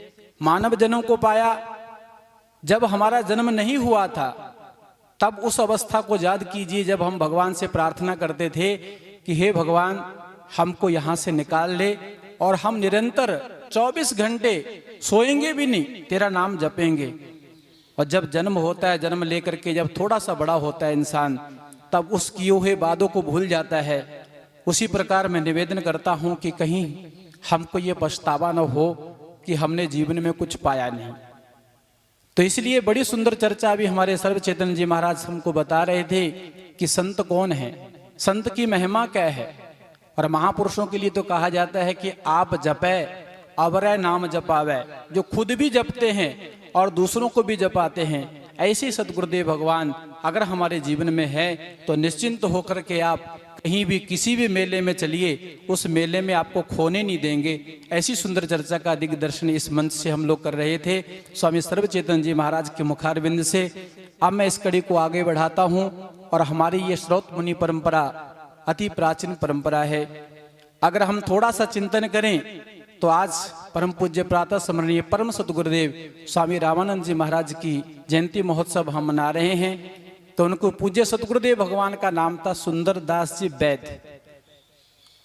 मानव जन्म को पाया, जब हमारा जन्म नहीं हुआ था तब उस अवस्था को याद कीजिए जब हम भगवान से प्रार्थना करते थे कि हे भगवान हमको यहाँ से निकाल ले और हम निरंतर 24 घंटे सोएंगे भी नहीं, तेरा नाम जपेंगे। और जब जन्म होता है, जन्म लेकर के जब थोड़ा सा बड़ा होता है इंसान, तब उस किए हुए बातों को भूल जाता है। उसी प्रकार मैं निवेदन करता हूँ कि कहीं हमको ये पछतावा न हो कि हमने जीवन में कुछ पाया नहीं। तो इसलिए बड़ी सुंदर चर्चा अभी हमारे सर्व चैतन्य जी महाराज हमको बता रहे थे कि संत कौन है, संत की महिमा क्या है। और महापुरुषों के लिए तो कहा जाता है कि आप जपे अवरय नाम जपावे, जो खुद भी जपते हैं और दूसरों को भी जपाते हैं। ऐसे सतगुरुदेव भगवान अगर हमारे जीवन में है तो निश्चिंत होकर के आप कहीं भी किसी भी मेले में चलिए, उस मेले में आपको खोने नहीं देंगे। ऐसी सुंदर चर्चा का दिग्दर्शन इस मंच से हम लोग कर रहे थे स्वामी सर्वचेतन जी महाराज के मुखारविंद से। अब मैं इस कड़ी को आगे बढ़ाता हूँ और हमारी ये श्रोत मुनि परंपरा अति प्राचीन परंपरा है। अगर हम थोड़ा सा चिंतन करें तो आज परम पूज्य प्रातः स्मरणीय परम सतगुरुदेव स्वामी रामानंद जी महाराज की जयंती महोत्सव हम मना रहे हैं। तो उनको पूज्य सतगुरुदेव भगवान का नाम था सुंदरदास जी वैद्य।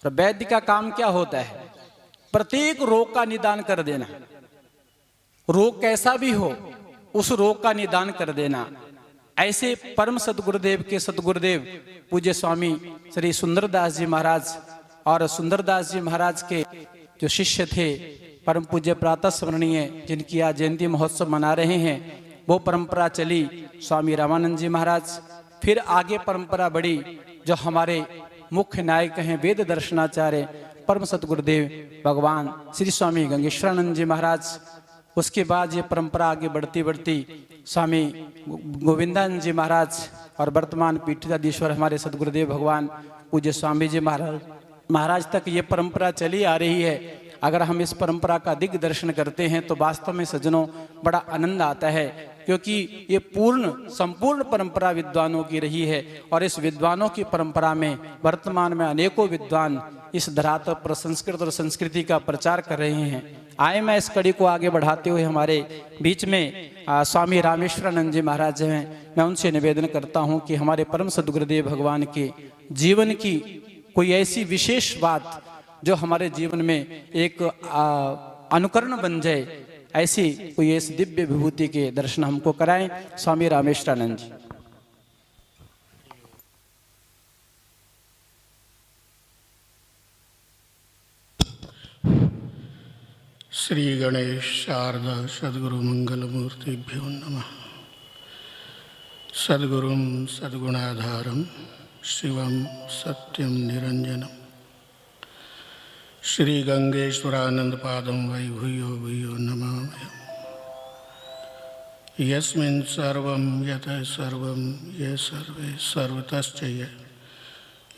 और वैद्य का काम क्या होता है? प्रत्येक रोग का निदान कर देना, रोग कैसा भी हो उस रोग का निदान कर देना। ऐसे परम सतगुरुदेव के सतगुरुदेव पूज्य स्वामी श्री सुंदरदास जी महाराज और सुंदरदास जी महाराज के जो शिष्य थे परम पूज्य प्रातः स्मरणीय जिनकी आज जयंती महोत्सव मना रहे हैं, वो परंपरा चली स्वामी रामानंद जी महाराज। फिर आगे परंपरा बढ़ी जो हमारे मुख्य नायक हैं वेद दर्शनाचार्य परम सतगुरुदेव भगवान श्री स्वामी गंगेश्वरानंद जी महाराज। उसके बाद ये परंपरा आगे बढ़ती बढ़ती स्वामी गोविंदानंद जी महाराज और वर्तमान पीठाधीश्वर हमारे सतगुरुदेव भगवान पूज्य स्वामी जी महाराज तक ये परंपरा चली आ रही है। अगर हम इस परंपरा का दिग्दर्शन करते हैं तो वास्तव में सज्जनों बड़ा आनंद आता है, क्योंकि ये संपूर्ण परंपरा विद्वानों की रही है। और इस विद्वानों की परंपरा में वर्तमान में अनेकों विद्वान इस धरातल पर संस्कृत और संस्कृति का प्रचार कर रहे हैं। आए मैं इस कड़ी को आगे बढ़ाते हुए हमारे बीच में स्वामी रामेश्वरानंद जी महाराज हैं, मैं उनसे निवेदन करता हूं कि हमारे परम सद्गुरुदेव भगवान के जीवन की कोई ऐसी विशेष बात जो हमारे जीवन में एक अनुकरण बन जाए, ऐसी कोई ऐसी दिव्य विभूति के दर्शन हमको कराएं। स्वामी रामेश्वरानंद जी। श्री गणेश शारदा सद्गुरु मंगल मूर्तिभ्यो नमः। सद्गुरुं सद्गुणाधारं शिवं सत्यं निरंजनम् श्री गंगेश्वरानंद पादं वै भूयो भूयो नमाम्यहम्। यस्मिन् सर्वं यतः सर्वं ये सर्वे सर्वतश्च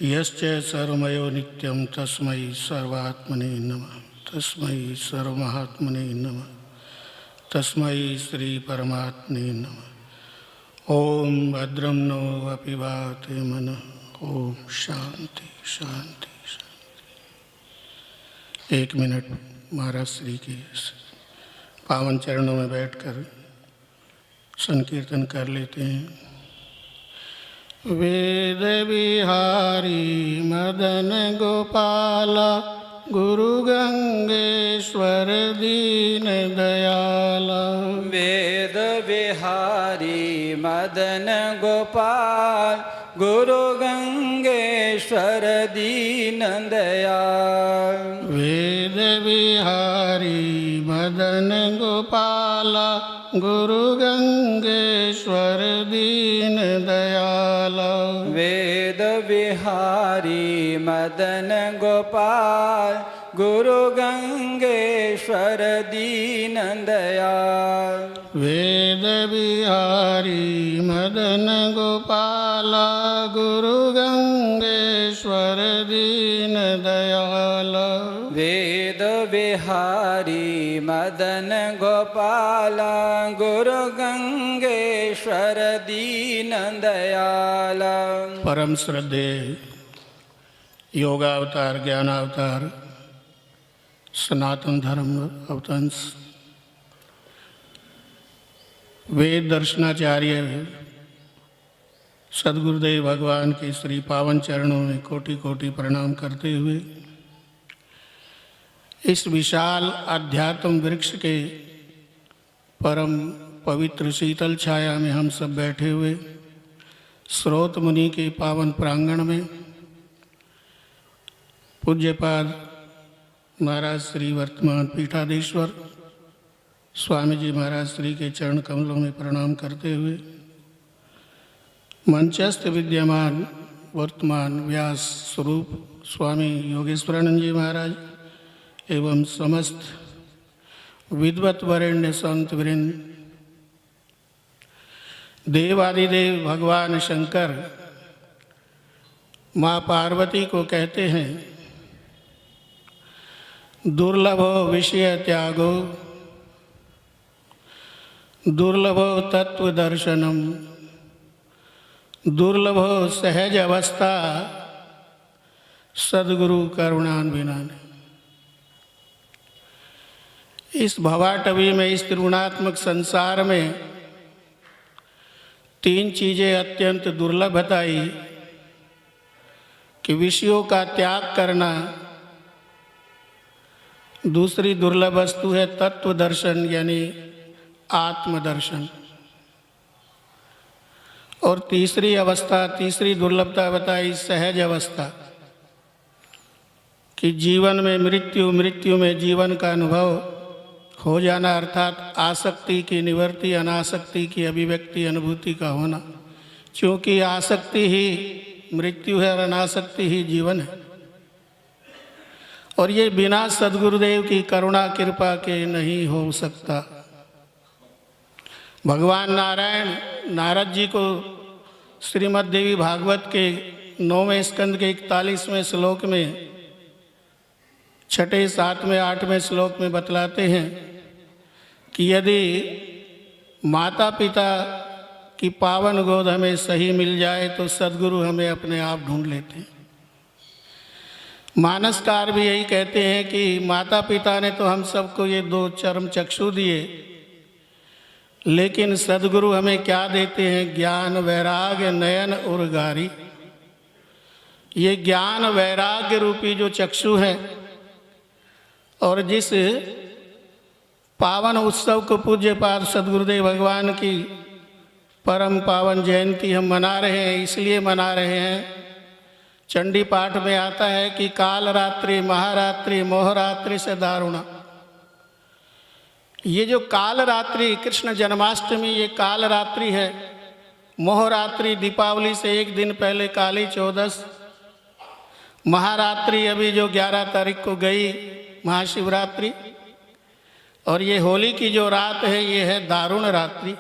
यश्च सर्वमयो नित्यं तस्मै सर्वात्मने नमः। तस्मै सर्वमहात्मने नमः। तस्मै श्री परमात्मने नमः। ओम भद्रं नो अपि वाते मनः। ओम शांति शांति शांति। 1 मिनट महाराज श्री के पावन चरणों में बैठकर संकीर्तन कर लेते हैं। वेद विहारी मदन गोपाला गुरु गंगेश्वर दीन दयाला। वेद विहारी मदन गोपाल गुरु गंगेश्वर दीन दयाल। वेद विहारी मदन गोपाला गुरु गंगेश्वर दीन दयाला। वेद विहारी मदन गोपाल गुरु गंगेश्वर दीन दयाल। वेद विहारी मदन गोपाला गुरु गंगेश्वर दीन दयाला। वेद विहारी मदन गोपाला गुरु गंगेश्वर दीन दयाला। परम श्रद्धेय योगावतार ज्ञानावतार सनातन धर्म अवतंस वेद दर्शनाचार्य सद्गुरुदेव भगवान के श्री पावन चरणों में कोटि कोटि प्रणाम करते हुए इस विशाल अध्यात्म वृक्ष के परम पवित्र शीतल छाया में हम सब बैठे हुए स्रोत मुनि के पावन प्रांगण में पूज्यपाद महाराज श्री वर्तमान पीठाधीश्वर स्वामी जी महाराज श्री के चरण कमलों में प्रणाम करते हुए मंचस्थ विद्यमान वर्तमान व्यास स्वरूप स्वामी योगेश्वरानंद जी महाराज एवं समस्त विद्वत वरेण्य संत वृंद, देवादिदेव भगवान शंकर माँ पार्वती को कहते हैं दुर्लभो विषय त्यागो दुर्लभो तत्व दर्शनम दुर्लभो सहज अवस्था सद्गुरु करुणान्विना। इस भवाटवी में, इस त्रिगुणात्मक संसार में 3 चीज़ें अत्यंत दुर्लभ बताई कि विषयों का त्याग करना, दूसरी दुर्लभ वस्तु है तत्व दर्शन यानी आत्मदर्शन, और तीसरी अवस्था, तीसरी दुर्लभता बताई सहज अवस्था कि जीवन में मृत्यु, मृत्यु में जीवन का अनुभव हो जाना, अर्थात आसक्ति की निवृत्ति, अनासक्ति की अभिव्यक्ति, अनुभूति का होना। क्योंकि आसक्ति ही मृत्यु है और अनासक्ति ही जीवन है, और ये बिना सद्गुरुदेव की करुणा कृपा के नहीं हो सकता। भगवान नारायण नारद जी को श्रीमद् देवी भागवत के 9वें स्कंद के 41वें श्लोक में 6, 7, 8वें श्लोक में बतलाते हैं कि यदि माता पिता की पावन गोद हमें सही मिल जाए तो सद्गुरु हमें अपने आप ढूंढ लेते हैं। मानसकार भी यही कहते हैं कि माता पिता ने तो हम सबको ये 2 चरम चक्षु दिए, लेकिन सद्गुरु हमें क्या देते हैं? ज्ञान, वैराग्य, नयन और गारी। ये ज्ञान वैराग्य रूपी जो चक्षु है, और जिस पावन उत्सव को पूज्य पाद सद्गुरुदेव भगवान की परम पावन जयंती हम मना रहे हैं, इसलिए मना रहे हैं, चंडी पाठ में आता है कि काल रात्रि, महारात्रि, मोहरात्रि से दारुणा। ये जो काल रात्रि, कृष्ण जन्माष्टमी ये काल रात्रि है। मोहरात्रि दीपावली से 1 दिन पहले काली चौदस। महारात्रि अभी जो 11 तारीख को गई महाशिवरात्रि, और ये होली की जो रात है ये है दारुण रात्रि।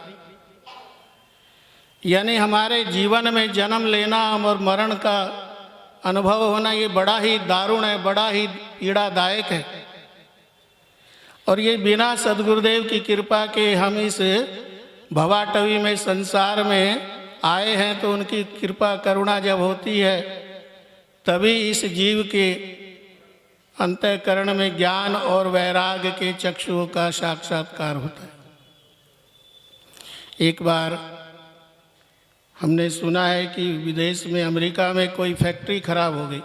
यानी हमारे जीवन में जन्म लेना और मरण का अनुभव होना ये बड़ा ही दारुण है, बड़ा ही पीड़ादायक है। और ये बिना सद्गुरुदेव की कृपा के हम इस भवाटवी में, संसार में आए हैं, तो उनकी कृपा करुणा जब होती है तभी इस जीव के अंतःकरण में ज्ञान और वैराग्य के चक्षुओं का साक्षात्कार होता है। एक बार हमने सुना है कि विदेश में, अमेरिका में कोई फैक्ट्री खराब हो गई,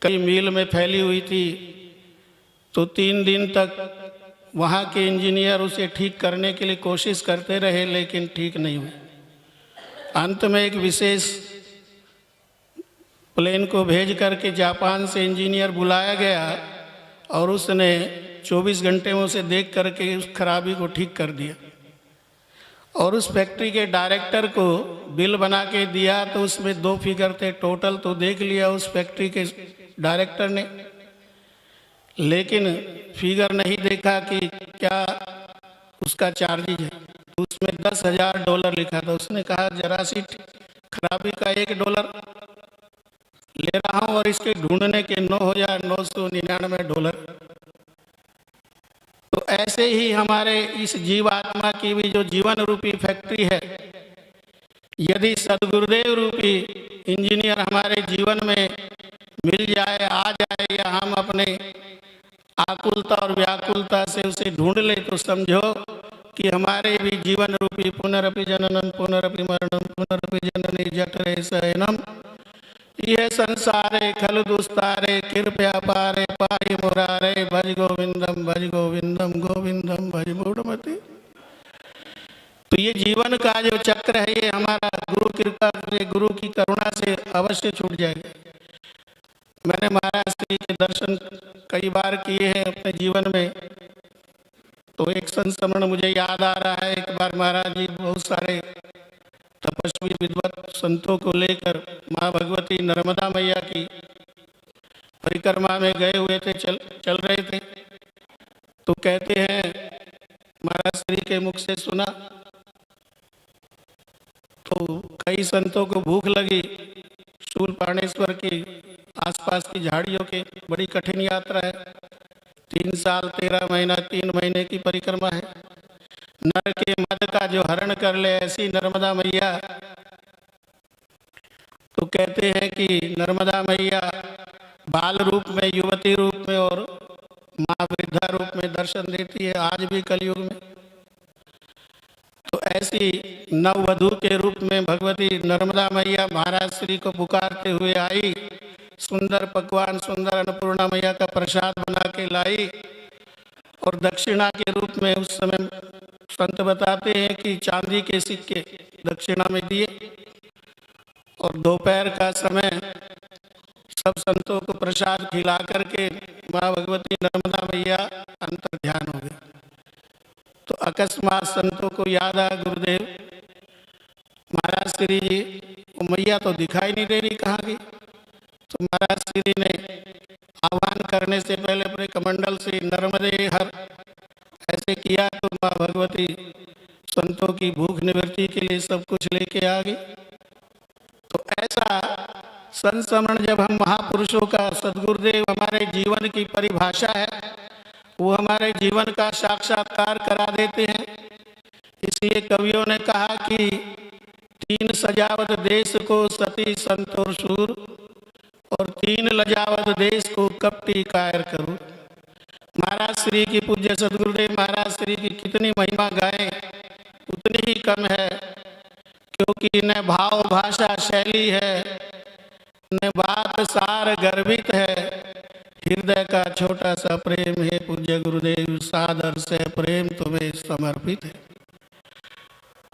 कई मील में फैली हुई थी, तो 3 दिन तक वहाँ के इंजीनियर उसे ठीक करने के लिए कोशिश करते रहे, लेकिन ठीक नहीं हुई। अंत में एक विशेष प्लेन को भेज करके जापान से इंजीनियर बुलाया गया, और उसने 24 घंटे में उसे देख करके उस खराबी को ठीक कर दिया। और उस फैक्ट्री के डायरेक्टर को बिल बना के दिया, तो उसमें 2 फिगर थे टोटल, तो देख लिया उस फैक्ट्री के डायरेक्टर ने, लेकिन फिगर नहीं देखा कि क्या उसका चार्जेज है। तो उसमें $10,000 लिखा था। उसने कहा जरा सी खराबी का $1 ले रहा हूँ और इसके ढूंढने के $9,999। तो ऐसे ही हमारे इस जीवात्मा की भी जो जीवन रूपी फैक्ट्री है, यदि सद्गुरुदेव रूपी इंजीनियर हमारे जीवन में मिल जाए, आ जाए, या हम अपने आकुलता और व्याकुलता से उसे ढूंढ ले, तो समझो कि हमारे भी जीवन रूपी पुनरपि जननम पुनरपि मरणम पुनरपि जननी जठरे शयनम यह संसारे खलु दुस्तारे कृपया पारे पाहि मुरारे भज गोविंदम गोविंदम भज मूढ़मति। तो ये जीवन का जो चक्र है, ये हमारा गुरु कृपा से, गुरु की करुणा से अवश्य छूट जाएगा। मैंने महाराज श्री के दर्शन कई बार किए हैं अपने जीवन में, तो एक संस्मरण मुझे याद आ रहा है। एक बार महाराज जी बहुत सारे तपस्वी विद्वत संतों को लेकर माँ भगवती नर्मदा मैया की परिक्रमा में गए हुए थे, चल रहे थे। तो कहते हैं महाराज श्री के मुख से सुना, तो कई संतों को भूख लगी। शूलपाणेश्वर की आसपास की झाड़ियों के बड़ी कठिन यात्रा है, 3 साल 13 महीना 3 महीने की परिक्रमा है। नर के मद का जो हरण कर ले ऐसी नर्मदा मैया। तो कहते हैं कि नर्मदा मैया बाल रूप में, युवती रूप में और माँ वृद्धा रूप में में दर्शन देती है, आज भी कलयुग में। तो ऐसी नववधू के रूप में भगवती नर्मदा मैया महाराज श्री को पुकारते हुए आई, सुंदर पकवान, सुंदर अन्नपूर्णा मैया का प्रसाद बना के लाई और दक्षिणा के रूप में उस समय संत बताते हैं कि चांदी के सिक्के दक्षिणा में दिए। और दोपहर का समय सब संतों को प्रसाद खिला करके माँ भगवती नर्मदा मैया अंतर ध्यान हो गई। तो अकस्मात संतों को याद आया, गुरुदेव महाराज श्री जी वो मैया तो दिखाई नहीं दे रही, कहाँ गई? तो महाराज श्री ने आह्वान करने से पहले अपने कमंडल से नर्मदे हर ऐसे किया, तो माँ भगवती संतों की भूख निवृत्ति के लिए सब कुछ लेके आ गई। तो ऐसा संस्मरण जब हम महापुरुषों का, सद्गुरुदेव हमारे जीवन की परिभाषा है, वो हमारे जीवन का साक्षात्कार करा देते हैं। इसलिए कवियों ने कहा कि तीन सजावत देश को सती संतोर सूर, और तीन लजावत देश को कपटी कायर करूं। महाराज श्री की, पूज्य सद्गुरुदेव महाराज श्री की कितनी महिमा गाएं उतनी ही कम है, क्योंकि न भाव भाषा शैली है, न बात सार गर्भित है, हृदय का छोटा सा प्रेम है। पूज्य गुरुदेव सादर से प्रेम तुम्हें समर्पित है।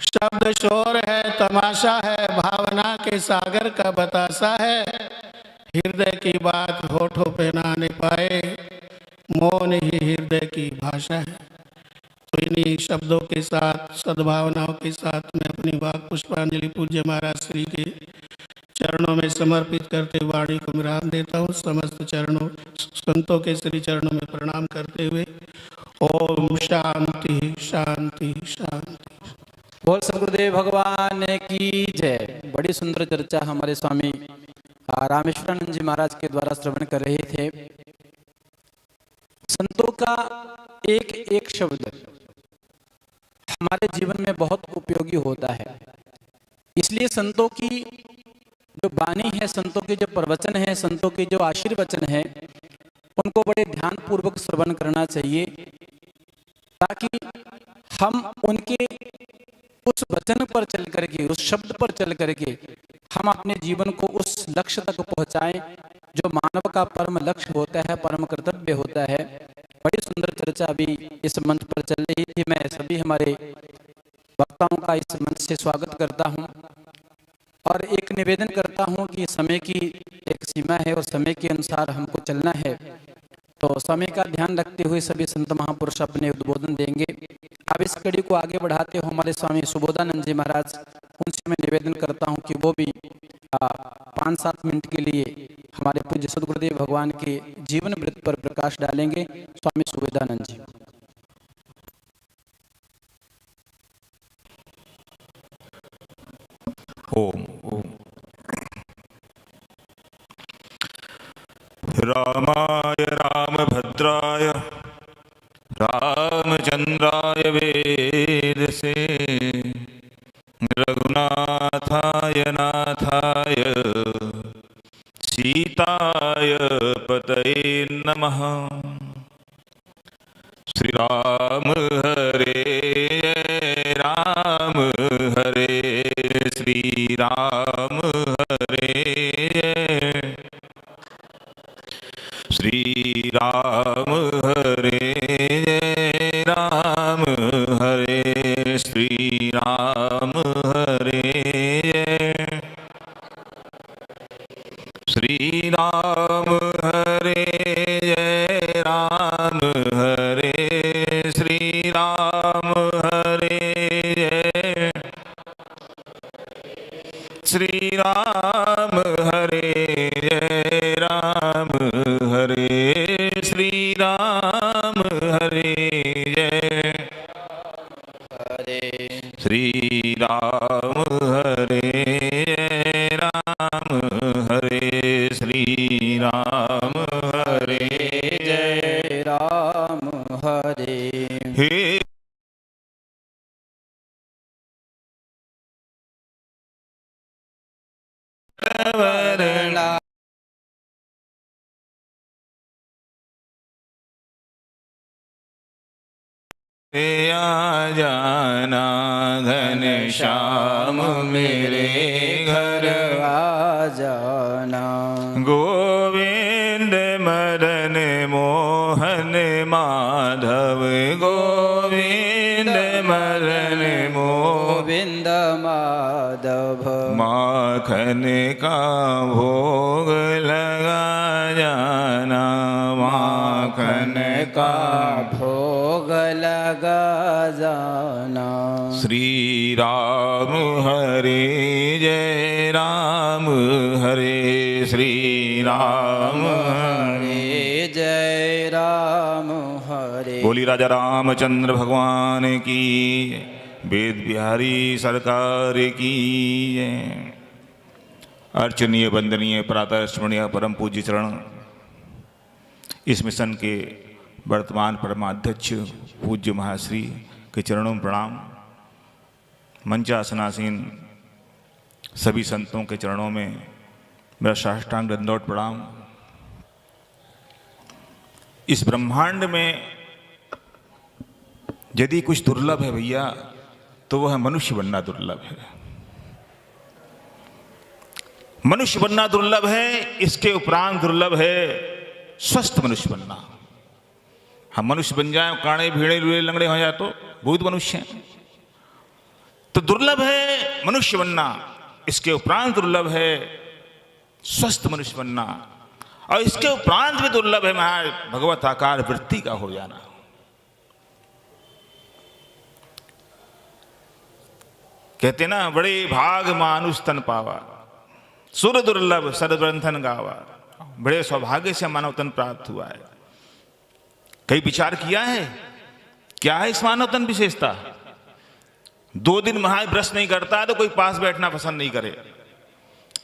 शब्द शोर है, तमाशा है, भावना के सागर का बतासा है, हृदय की बात होठों पे ना आने पाए, मौन ही हृदय की भाषा है। तो इन्हीं शब्दों के साथ, सद्भावनाओं के साथ मैं अपनी वाक पुष्पांजलि पूज्य महाराज श्री के चरणों में समर्पित करते वाणी को विराम देता हूँ। समस्त चरणों, संतों के श्री चरणों में प्रणाम करते हुए ओम शांति शांति शांति। बोल सद्गुरुदेव भगवान की जय। बड़ी सुंदर चर्चा हमारे स्वामी रामेश्वरानंद जी महाराज के द्वारा श्रवण कर रहे थे। संतों का एक एक शब्द हमारे जीवन में बहुत उपयोगी होता है। इसलिए संतों की जो वाणी है, संतों के जो प्रवचन है, संतों के जो आशीर्वचन है, उनको बड़े ध्यान पूर्वक श्रवण करना चाहिए, ताकि हम उनके उस वचन पर चल करके, उस शब्द पर चल करके हम अपने जीवन को उस लक्ष्य तक पहुंचाएं जो मानव का परम लक्ष्य होता है, परम कर्तव्य होता है। बड़ी सुंदर चर्चा अभी इस मंच पर चल रही थी। मैं सभी हमारे वक्ताओं का इस मंच से स्वागत करता हूं और एक निवेदन करता हूं कि समय की एक सीमा है और समय के अनुसार हमको चलना है। तो समय का ध्यान रखते हुए सभी संत महापुरुष अपने उद्बोधन देंगे। अब इस कड़ी को आगे बढ़ाते हुए हमारे स्वामी सुबोधानंद जी महाराज, उनसे मैं निवेदन करता हूं कि वो भी 5-7 मिनट के लिए हमारे पूज्य सद्गुरुदेव भगवान के जीवन वृत्त पर प्रकाश डालेंगे। स्वामी सुबोधानंद जी। ओम ओम। रामाय रामभद्राय रामचंद्राय वेदसे, रघुनाथाय नाथाय सीताय पतये नमः। श्री राम हरे राम हरे, श्री राम हरे श्री राम हरे राम हरे, श्री राम हरे श्री राम हरे राम हरे, श्री राम हरे श्री राम हरे राम हरे, श्री राम हरे श्री राम हरे राम हरे, श्री राम हरे जय राम हरे। हे आ जाना घनश्याम मेरे घर आ जाना। गोविंद मदन मोहन माधव गोविंद मदन मोहन गोविंद माधव माखन का भोग लगा जाना माखन का भोग लगा जाना। श्री राम हरे जय राम हरे श्री राम हरे जय राम हरे। बोली राजा रामचंद्र भगवान की वेद बिहारी सरकार की जय। अर्चनीय वंदनीय प्रातः स्मरणीय परम पूज्य चरण इस मिशन के वर्तमान परमाध्यक्ष पूज्य महाश्री के चरणों में प्रणाम। मंचासनासीन सभी संतों के चरणों में मेरा साष्टांग दंडवत प्रणाम। इस ब्रह्मांड में यदि कुछ दुर्लभ है भैया तो वह मनुष्य बनना दुर्लभ है। मनुष्य बनना दुर्लभ है। इसके उपरांत दुर्लभ है स्वस्थ मनुष्य बनना। हम मनुष्य बन जाए काणे भीड़े लुए लंगड़े हो जाए तो बहुत मनुष्य हैं। तो दुर्लभ है मनुष्य बनना। इसके उपरांत दुर्लभ है स्वस्थ मनुष्य बनना। और इसके उपरांत भी दुर्लभ है महाराज भगवत आकार वृत्ति का हो जाना। कहते ना बड़े भाग मानुष तन पावा सुर दुर्लभ सदग्रंथन गावा। बड़े सौभाग्य से मानव तन प्राप्त हुआ है। कई विचार किया है क्या है इस मानव तन विशेषता। 2 दिन महाराज ब्रश नहीं करता है तो कोई पास बैठना पसंद नहीं करे।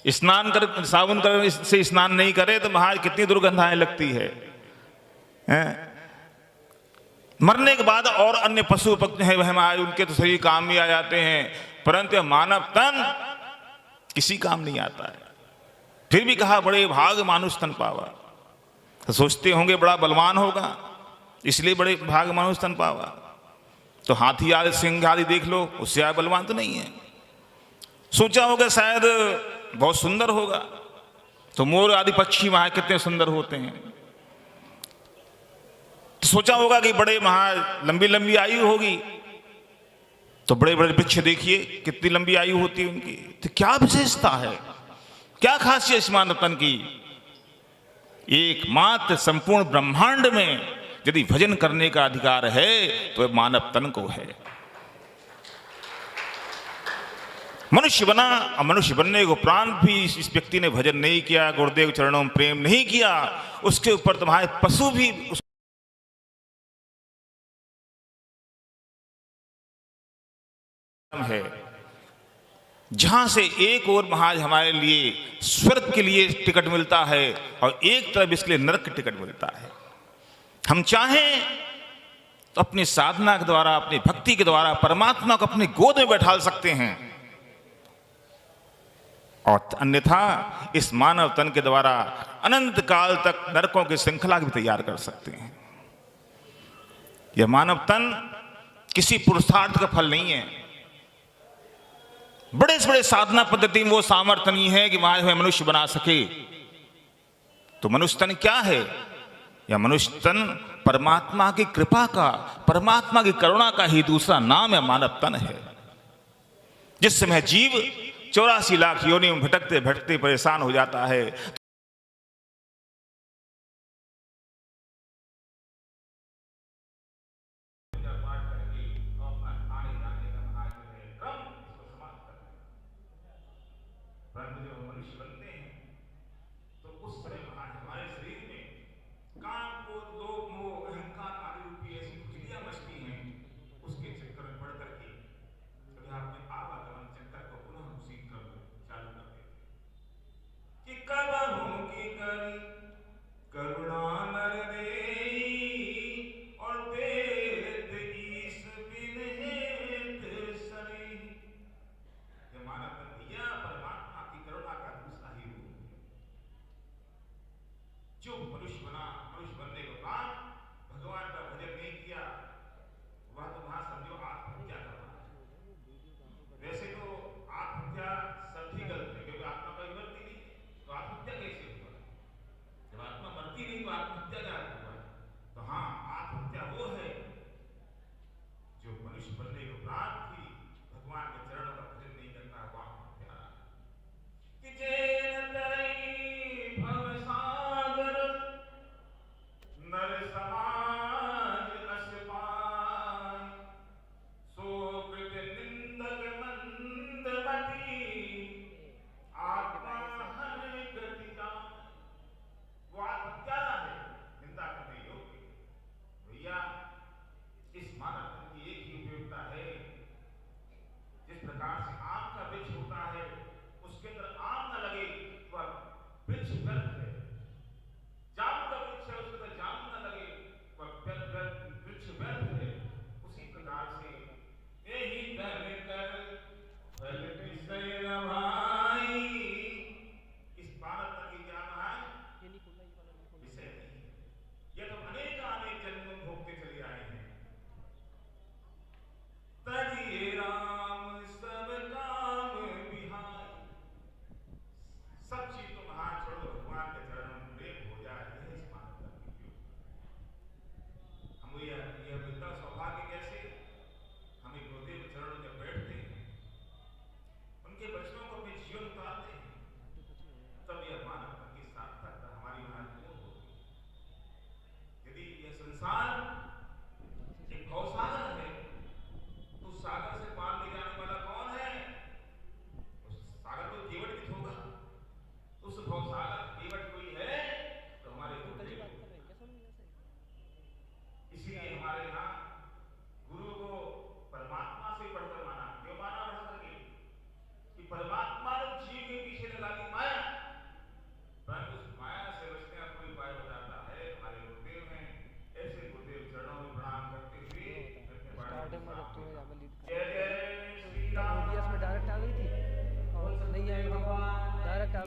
स्नान कर साबुन कर से स्नान नहीं करे तो महाराज कितनी दुर्गंधाएं लगती है। मरने के बाद और अन्य पशु पक्षी है वह महाराज उनके तो सही काम में आ जाते हैं परंतु मानव तन किसी काम नहीं आता है। फिर भी कहा बड़े भाग मानुष तन पावा। तो सोचते होंगे बड़ा बलवान होगा इसलिए बड़े भाग मानुष तन पावा। तो हाथी आदि सिंह आदि देख लो उससे आए बलवान तो नहीं है। सोचा होगा शायद बहुत सुंदर होगा। तो मोर आदि पक्षी वहां कितने सुंदर होते हैं। तो सोचा होगा कि बड़े महा लंबी लंबी आयु होगी। तो बड़े बड़े वृक्ष देखिए कितनी लंबी आयु होती है उनकी। तो क्या विशेषता है क्या खासियत इस मानव तन की। एकमात्र संपूर्ण ब्रह्मांड में यदि भजन करने का अधिकार है तो मानव तन को है। मनुष्य बना और मनुष्य बनने के उपरांत भी इस व्यक्ति ने भजन नहीं किया गुरुदेव चरणों में प्रेम नहीं किया उसके ऊपर तुम्हारे पशु भी है। जहां से एक और महाराज हमारे लिए स्वर्ग के लिए टिकट मिलता है और एक तरफ इसके लिए नरक की टिकट मिलता है। हम चाहें तो अपनी साधना के द्वारा अपनी भक्ति के द्वारा परमात्मा को अपनी गोद में बैठा सकते हैं और अन्यथा इस मानव तन के द्वारा अनंत काल तक नरकों की श्रृंखला भी तैयार कर सकते हैं। यह मानव तन किसी पुरुषार्थ का फल नहीं है। बड़े से बड़े साधना पद्धति में वो सामर्थ्य नहीं है कि वहां हमें मनुष्य बना सके। तो मनुष्य तन क्या है। यह मनुष्य तन परमात्मा की कृपा का परमात्मा की करुणा का ही दूसरा नाम है मानव तन है। जिस समय जीव 84 लाख योनि में भटकते भटकते परेशान हो जाता है कि कब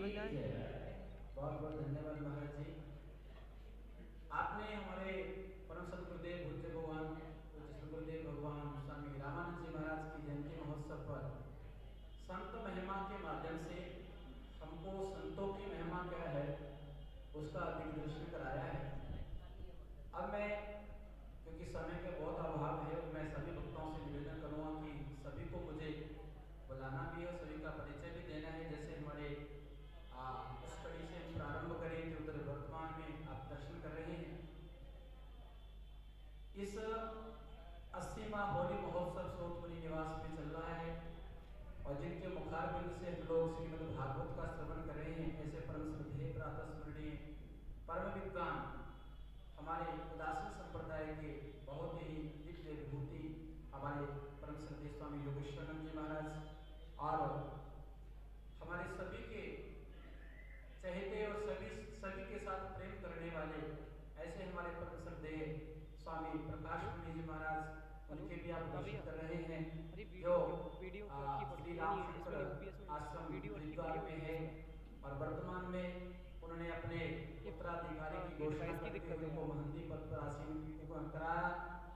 बन जाए। बहुत बहुत धन्यवाद महाराज जी। आपने हमारे परम सदगुरुदेव पूज्य भगवान पूज्य सदगुरुदेव भगवान स्वामी रामानंद जी महाराज की जयंती महोत्सव पर संत महिमा के माध्यम से हमको संतों की महिमा क्या है उसका दिग्दर्शन कराया है। अब मैं क्योंकि समय का बहुत अभाव है, मैं सभी भक्तों से निवेदन करूँगा कि सभी को मुझे बुलाना भी है, सभी का परिचय भी देना है। जैसे हमारे उस कड़ी से प्रारंभ करें जो उधर वर्तमान में आप दर्शन कर रहे हैं। इस 80वां होली महोत्सव सोतपुरी निवास में चल रहा है और जिनके मुखारबिंद से हम लोग श्रीमद् भागवत का श्रवण कर रहे हैं, ऐसे परम श्रद्धेय प्रातः स्मरणीय परम विद्वान हमारे उदासीन संप्रदाय के बहुत ही दिव्य विभूति हमारे परम श्रद्धेय स्वामी योगेश्वरानंद जी महाराज और हमारे सभी के चहेते और सभी के साथ प्रेम करने वाले ऐसे हमारे परम श्रद्धेय स्वामी प्रकाश मुनि जी महाराज, उनके भी आप दर्शन कर रहे हैं जो श्री रामशंकर आश्रम हरिद्वार में है और वर्तमान में उन्होंने अपने उत्तराधिकारी की घोषणा करके उनको महंती पद पर आसीन कराया,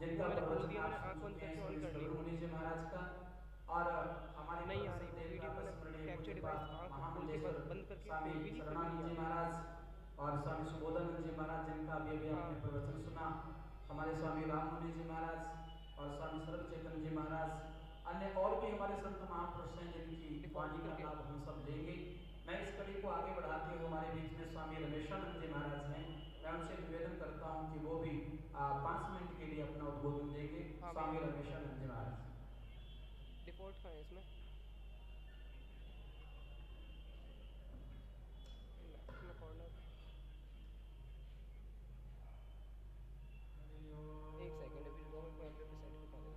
जिनका प्रवचन आप सुन चुके हैं श्री मुनि जी महाराज का। और हमारे नहीं आ रही वीडियो मैंने कैप्चर डिवाइस महामंडलेश्वर बंद करके स्वामी शरणानंद जी महाराज और स्वामी सुबोधानंद जी महाराज, जिनका अभी अभी आपने प्रवचन सुना, हमारे स्वामी राम मुनि जी महाराज और स्वामी सर्व चेतन जी महाराज, अन्य और भी हमारे संत महापुरुष हैं जिनकी वाणी का लाभ हम सब लेंगे। मैं इस कड़ी को आगे बढ़ाते हुए हमारे बीच में स्वामी रमेशानंद जी महाराज हैं, मैं उनसे निवेदन करता हूं कि वो भी 5 मिनट के लिए अपना उद्बोधन देंगे। स्वामी रमेशानंद जी महाराज। डिफॉल्ट कहाँ है इसमें? कॉर्नर एक सेकंड अभी 2 मिनट पहले पे सेट करता हूँ।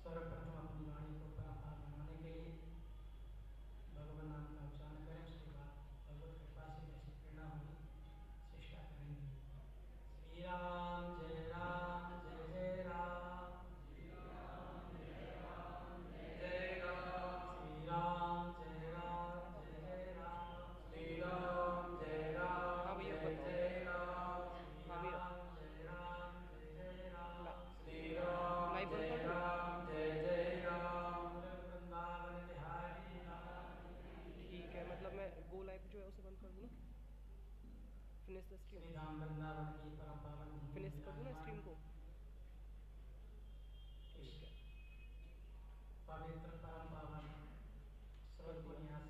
सर्वप्रथम अपनी वाणी को परापार बनाने के लिए भगवान नाम का उच्चारण करें, उसके बाद भगवत कृपा से जैसी प्रेरणा होगी चेष्टा करेंगे। श्री राम जय जय राम, श्री राम जय राम जय राम, श्री राम जय राम जय राम, श्री राम जय राम जय जय राम, श्री राम जय राम जय राम, श्री राम जय राम जय जय राम, वृंदावन बिहारी राम। ठीक है, मतलब मैं गो लाइव जो है उसे बंद कर दूँ ना, finish the stream, Shri Ram Vrindavan की परम पावन फिनिश कर दूँ ना स्ट्रीम को। ठीक है। पवित्र परम पावन सर्वपुण्य